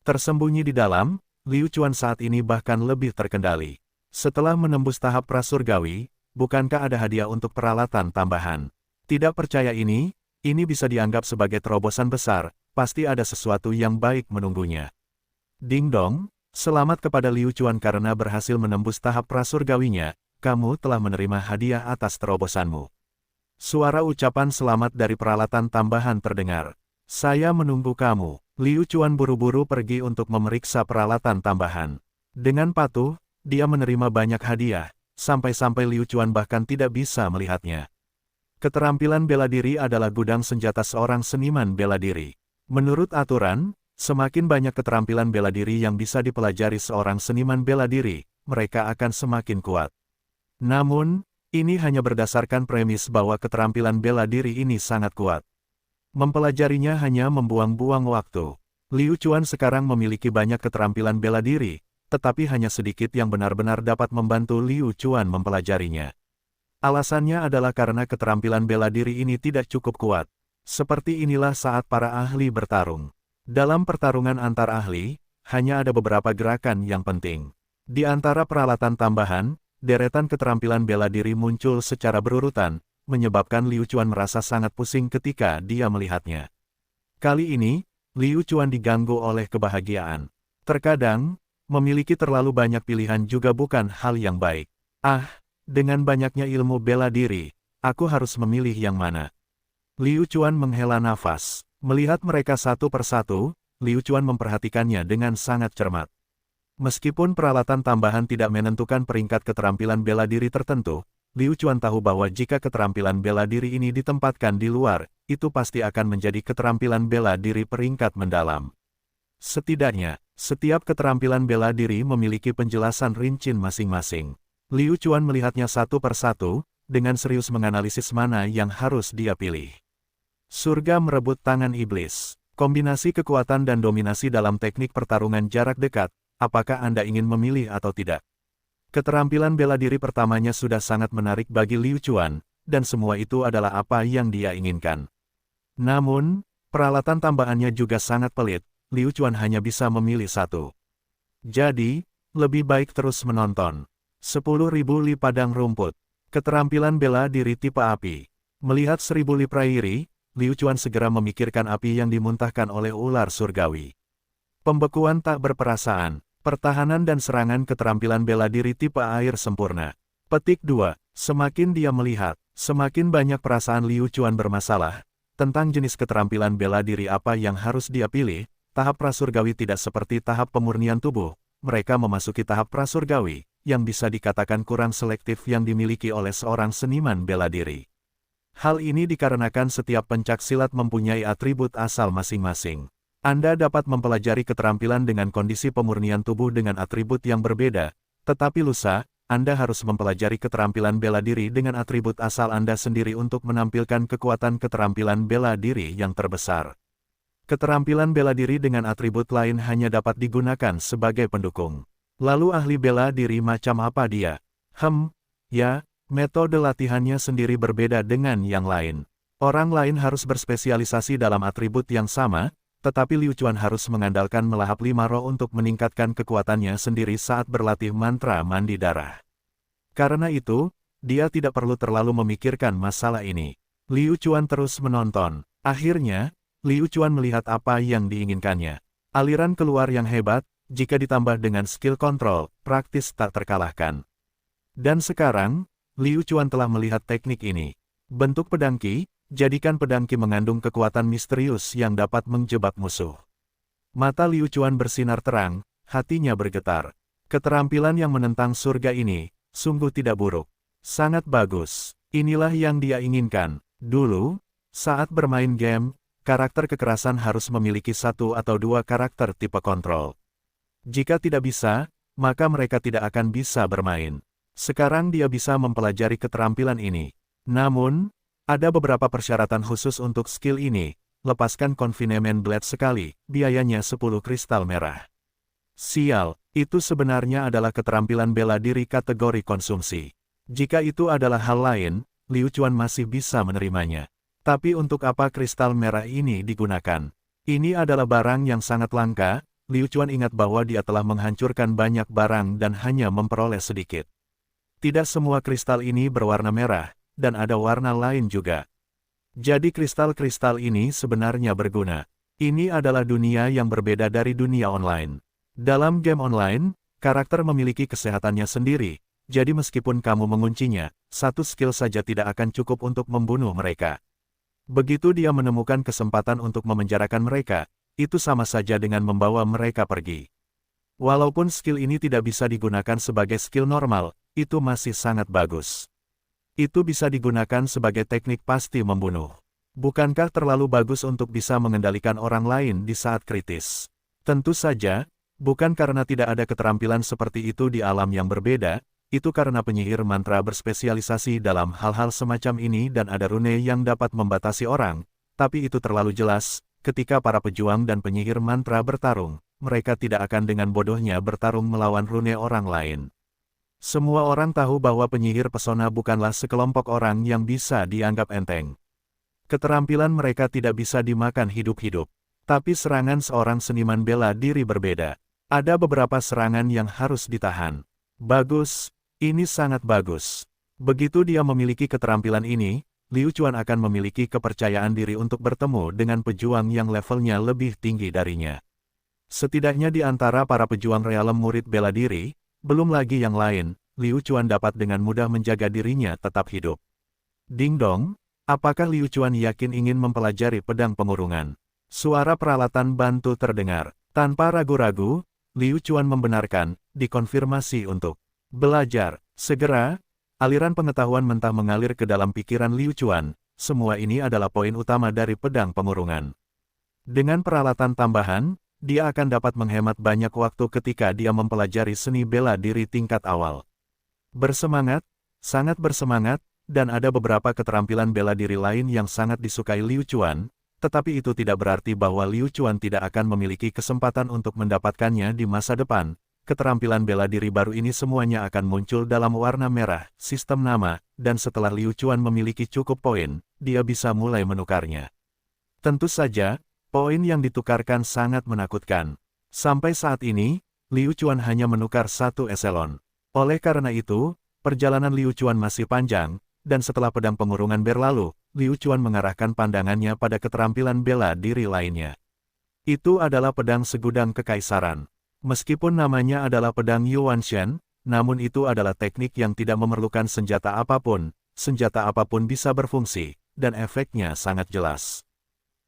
Tersembunyi di dalam, Liu Chuan saat ini bahkan lebih terkendali. Setelah menembus tahap prasurgawi, bukankah ada hadiah untuk peralatan tambahan? Tidak percaya ini bisa dianggap sebagai terobosan besar, pasti ada sesuatu yang baik menunggunya. Ding dong, selamat kepada Liu Chuan karena berhasil menembus tahap prasurgawinya, kamu telah menerima hadiah atas terobosanmu. Suara ucapan selamat dari peralatan tambahan terdengar. Saya menunggu kamu. Liu Chuan buru-buru pergi untuk memeriksa peralatan tambahan. Dengan patuh, dia menerima banyak hadiah, sampai-sampai Liu Chuan bahkan tidak bisa melihatnya. Keterampilan bela diri adalah gudang senjata seorang seniman bela diri. Menurut aturan, semakin banyak keterampilan bela diri yang bisa dipelajari seorang seniman bela diri, mereka akan semakin kuat. Namun, ini hanya berdasarkan premis bahwa keterampilan bela diri ini sangat kuat. Mempelajarinya hanya membuang-buang waktu. Liu Chuan sekarang memiliki banyak keterampilan bela diri, tetapi hanya sedikit yang benar-benar dapat membantu Liu Chuan mempelajarinya. Alasannya adalah karena keterampilan bela diri ini tidak cukup kuat. Seperti inilah saat para ahli bertarung. Dalam pertarungan antar ahli, hanya ada beberapa gerakan yang penting. Di antara peralatan tambahan, deretan keterampilan bela diri muncul secara berurutan, menyebabkan Liu Chuan merasa sangat pusing ketika dia melihatnya. Kali ini, Liu Chuan diganggu oleh kebahagiaan. Terkadang, memiliki terlalu banyak pilihan juga bukan hal yang baik. Dengan banyaknya ilmu bela diri, aku harus memilih yang mana. Liu Chuan menghela nafas. Melihat mereka satu persatu, Liu Chuan memperhatikannya dengan sangat cermat. Meskipun peralatan tambahan tidak menentukan peringkat keterampilan bela diri tertentu, Liu Chuan tahu bahwa jika keterampilan bela diri ini ditempatkan di luar, itu pasti akan menjadi keterampilan bela diri peringkat mendalam. Setidaknya, setiap keterampilan bela diri memiliki penjelasan rinci masing-masing. Liu Chuan melihatnya satu persatu, dengan serius menganalisis mana yang harus dia pilih. Surga merebut tangan iblis. Kombinasi kekuatan dan dominasi dalam teknik pertarungan jarak dekat. Apakah Anda ingin memilih atau tidak? Keterampilan bela diri pertamanya sudah sangat menarik bagi Liu Chuan, dan semua itu adalah apa yang dia inginkan. Namun, peralatan tambahannya juga sangat pelit, Liu Chuan hanya bisa memilih satu. Jadi, lebih baik terus menonton. 10.000 li padang rumput. Keterampilan bela diri tipe api. Melihat 1000 li prairi, Liu Chuan segera memikirkan api yang dimuntahkan oleh ular surgawi. Pembekuan tak berperasaan. Pertahanan dan serangan keterampilan bela diri tipe air sempurna. Petik 2. Semakin dia melihat, semakin banyak perasaan Liu Chuan bermasalah. Tentang jenis keterampilan bela diri apa yang harus dia pilih, tahap prasurgawi tidak seperti tahap pemurnian tubuh. Mereka memasuki tahap prasurgawi, yang bisa dikatakan kurang selektif yang dimiliki oleh seorang seniman bela diri. Hal ini dikarenakan setiap pencaksilat mempunyai atribut asal masing-masing. Anda dapat mempelajari keterampilan dengan kondisi pemurnian tubuh dengan atribut yang berbeda, tetapi lusa, Anda harus mempelajari keterampilan bela diri dengan atribut asal Anda sendiri untuk menampilkan kekuatan keterampilan bela diri yang terbesar. Keterampilan bela diri dengan atribut lain hanya dapat digunakan sebagai pendukung. Lalu ahli bela diri macam apa dia? Ya, metode latihannya sendiri berbeda dengan yang lain. Orang lain harus berspesialisasi dalam atribut yang sama, tetapi Liu Chuan harus mengandalkan melahap 5 roh untuk meningkatkan kekuatannya sendiri saat berlatih mantra mandi darah. Karena itu, dia tidak perlu terlalu memikirkan masalah ini. Liu Chuan terus menonton. Akhirnya, Liu Chuan melihat apa yang diinginkannya. Aliran keluar yang hebat, jika ditambah dengan skill kontrol, praktis tak terkalahkan. Dan sekarang, Liu Chuan telah melihat teknik ini. Bentuk pedang Qi, jadikan pedang Qi mengandung kekuatan misterius yang dapat menjebak musuh. Mata Liu Chuan bersinar terang, hatinya bergetar. Keterampilan yang menentang surga ini, sungguh tidak buruk. Sangat bagus. Inilah yang dia inginkan. Dulu, saat bermain game, karakter kekerasan harus memiliki 1 atau 2 karakter tipe kontrol. Jika tidak bisa, maka mereka tidak akan bisa bermain. Sekarang dia bisa mempelajari keterampilan ini. Namun, ada beberapa persyaratan khusus untuk skill ini. Lepaskan Confinement Blade sekali, biayanya 10 kristal merah. Sial, itu sebenarnya adalah keterampilan bela diri kategori konsumsi. Jika itu adalah hal lain, Liu Chuan masih bisa menerimanya. Tapi untuk apa kristal merah ini digunakan? Ini adalah barang yang sangat langka. Liu Chuan ingat bahwa dia telah menghancurkan banyak barang dan hanya memperoleh sedikit. Tidak semua kristal ini berwarna merah, dan ada warna lain juga. Jadi kristal-kristal ini sebenarnya berguna. Ini adalah dunia yang berbeda dari dunia online. Dalam game online, karakter memiliki kesehatannya sendiri, jadi meskipun kamu menguncinya, 1 skill saja tidak akan cukup untuk membunuh mereka. Begitu dia menemukan kesempatan untuk memenjarakan mereka, itu sama saja dengan membawa mereka pergi. Walaupun skill ini tidak bisa digunakan sebagai skill normal, itu masih sangat bagus. Itu bisa digunakan sebagai teknik pasti membunuh. Bukankah terlalu bagus untuk bisa mengendalikan orang lain di saat kritis? Tentu saja, bukan karena tidak ada keterampilan seperti itu di alam yang berbeda, itu karena penyihir mantra berspesialisasi dalam hal-hal semacam ini dan ada rune yang dapat membatasi orang, tapi itu terlalu jelas, ketika para pejuang dan penyihir mantra bertarung, mereka tidak akan dengan bodohnya bertarung melawan rune orang lain. Semua orang tahu bahwa penyihir pesona bukanlah sekelompok orang yang bisa dianggap enteng. Keterampilan mereka tidak bisa dimakan hidup-hidup. Tapi serangan seorang seniman bela diri berbeda. Ada beberapa serangan yang harus ditahan. Bagus, ini sangat bagus. Begitu dia memiliki keterampilan ini, Liu Chuan akan memiliki kepercayaan diri untuk bertemu dengan pejuang yang levelnya lebih tinggi darinya. Setidaknya di antara para pejuang realem murid bela diri, belum lagi yang lain, Liu Chuan dapat dengan mudah menjaga dirinya tetap hidup. Ding dong, apakah Liu Chuan yakin ingin mempelajari pedang pengurungan? Suara peralatan bantu terdengar. Tanpa ragu-ragu, Liu Chuan membenarkan, dikonfirmasi untuk belajar. Segera, aliran pengetahuan mentah mengalir ke dalam pikiran Liu Chuan. Semua ini adalah poin utama dari pedang pengurungan. Dengan peralatan tambahan, dia akan dapat menghemat banyak waktu ketika dia mempelajari seni bela diri tingkat awal. Bersemangat, sangat bersemangat, dan ada beberapa keterampilan bela diri lain yang sangat disukai Liu Chuan, tetapi itu tidak berarti bahwa Liu Chuan tidak akan memiliki kesempatan untuk mendapatkannya di masa depan. Keterampilan bela diri baru ini semuanya akan muncul dalam warna merah, sistem nama, dan setelah Liu Chuan memiliki cukup poin, dia bisa mulai menukarnya. Tentu saja, poin yang ditukarkan sangat menakutkan. Sampai saat ini, Liu Chuan hanya menukar 1 eselon. Oleh karena itu, perjalanan Liu Chuan masih panjang, dan setelah pedang pengurungan berlalu, Liu Chuan mengarahkan pandangannya pada keterampilan bela diri lainnya. Itu adalah pedang segudang kekaisaran. Meskipun namanya adalah pedang Yuanshen, namun itu adalah teknik yang tidak memerlukan senjata apapun bisa berfungsi, dan efeknya sangat jelas.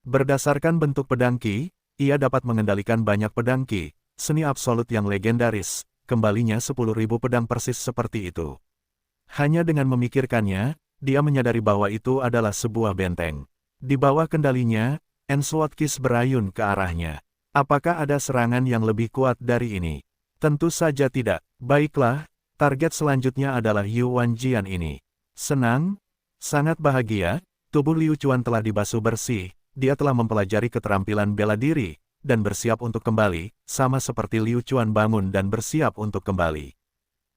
Berdasarkan bentuk pedang Qi, ia dapat mengendalikan banyak pedang Qi, seni absolut yang legendaris, kembalinya 10.000 pedang persis seperti itu. Hanya dengan memikirkannya, dia menyadari bahwa itu adalah sebuah benteng. Di bawah kendalinya, Enswordkiss berayun ke arahnya. Apakah ada serangan yang lebih kuat dari ini? Tentu saja tidak. Baiklah, target selanjutnya adalah Yuan Jian ini. Senang, sangat bahagia, tubuh Liu Chuan telah dibasuh bersih, dia telah mempelajari keterampilan bela diri, dan bersiap untuk kembali, sama seperti Liu Chuan bangun dan bersiap untuk kembali.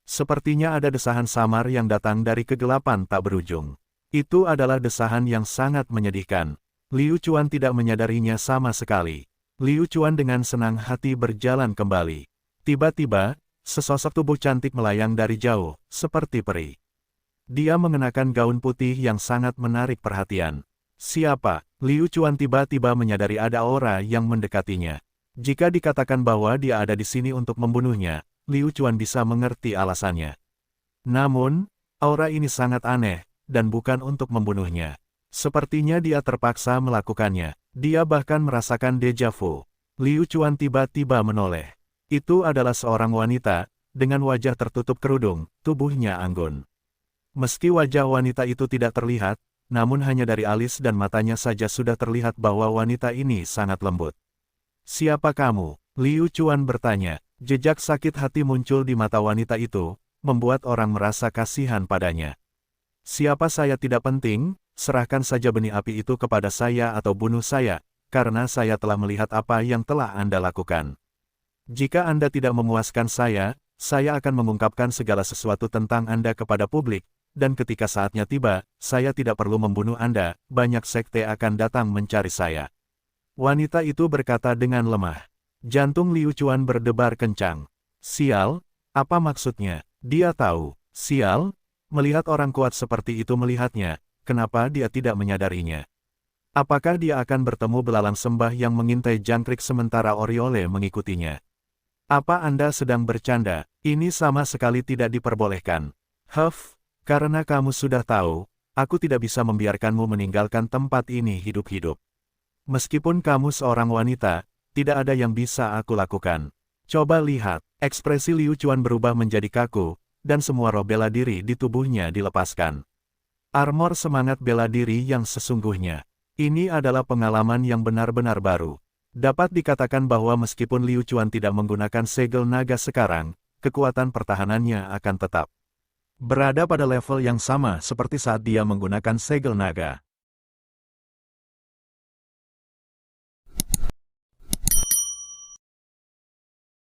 Sepertinya ada desahan samar yang datang dari kegelapan tak berujung. Itu adalah desahan yang sangat menyedihkan. Liu Chuan tidak menyadarinya sama sekali. Liu Chuan dengan senang hati berjalan kembali. Tiba-tiba, sesosok tubuh cantik melayang dari jauh, seperti peri. Dia mengenakan gaun putih yang sangat menarik perhatian. Siapa? Liu Chuan tiba-tiba menyadari ada aura yang mendekatinya. Jika dikatakan bahwa dia ada di sini untuk membunuhnya, Liu Chuan bisa mengerti alasannya. Namun, aura ini sangat aneh, dan bukan untuk membunuhnya. Sepertinya dia terpaksa melakukannya. Dia bahkan merasakan deja vu. Liu Chuan tiba-tiba menoleh. Itu adalah seorang wanita, dengan wajah tertutup kerudung, tubuhnya anggun. Meski wajah wanita itu tidak terlihat, namun hanya dari alis dan matanya saja sudah terlihat bahwa wanita ini sangat lembut. "Siapa kamu?" Liu Chuan bertanya. Jejak sakit hati muncul di mata wanita itu, membuat orang merasa kasihan padanya. "Siapa saya tidak penting, serahkan saja benih api itu kepada saya atau bunuh saya, karena saya telah melihat apa yang telah Anda lakukan. Jika Anda tidak memuaskan saya akan mengungkapkan segala sesuatu tentang Anda kepada publik, dan ketika saatnya tiba, saya tidak perlu membunuh Anda, banyak sekte akan datang mencari saya." Wanita itu berkata dengan lemah. Jantung Liu Chuan berdebar kencang. Sial, apa maksudnya? Dia tahu. Sial, melihat orang kuat seperti itu melihatnya, kenapa dia tidak menyadarinya? Apakah dia akan bertemu belalang sembah yang mengintai jangkrik sementara Oriole mengikutinya? Apa Anda sedang bercanda? Ini sama sekali tidak diperbolehkan. Huff, karena kamu sudah tahu, aku tidak bisa membiarkanmu meninggalkan tempat ini hidup-hidup. Meskipun kamu seorang wanita, tidak ada yang bisa aku lakukan. Coba lihat, ekspresi Liu Chuan berubah menjadi kaku, dan semua roh bela diri di tubuhnya dilepaskan. Armor semangat bela diri yang sesungguhnya. Ini adalah pengalaman yang benar-benar baru. Dapat dikatakan bahwa meskipun Liu Chuan tidak menggunakan segel naga sekarang, kekuatan pertahanannya akan tetap berada pada level yang sama seperti saat dia menggunakan segel naga.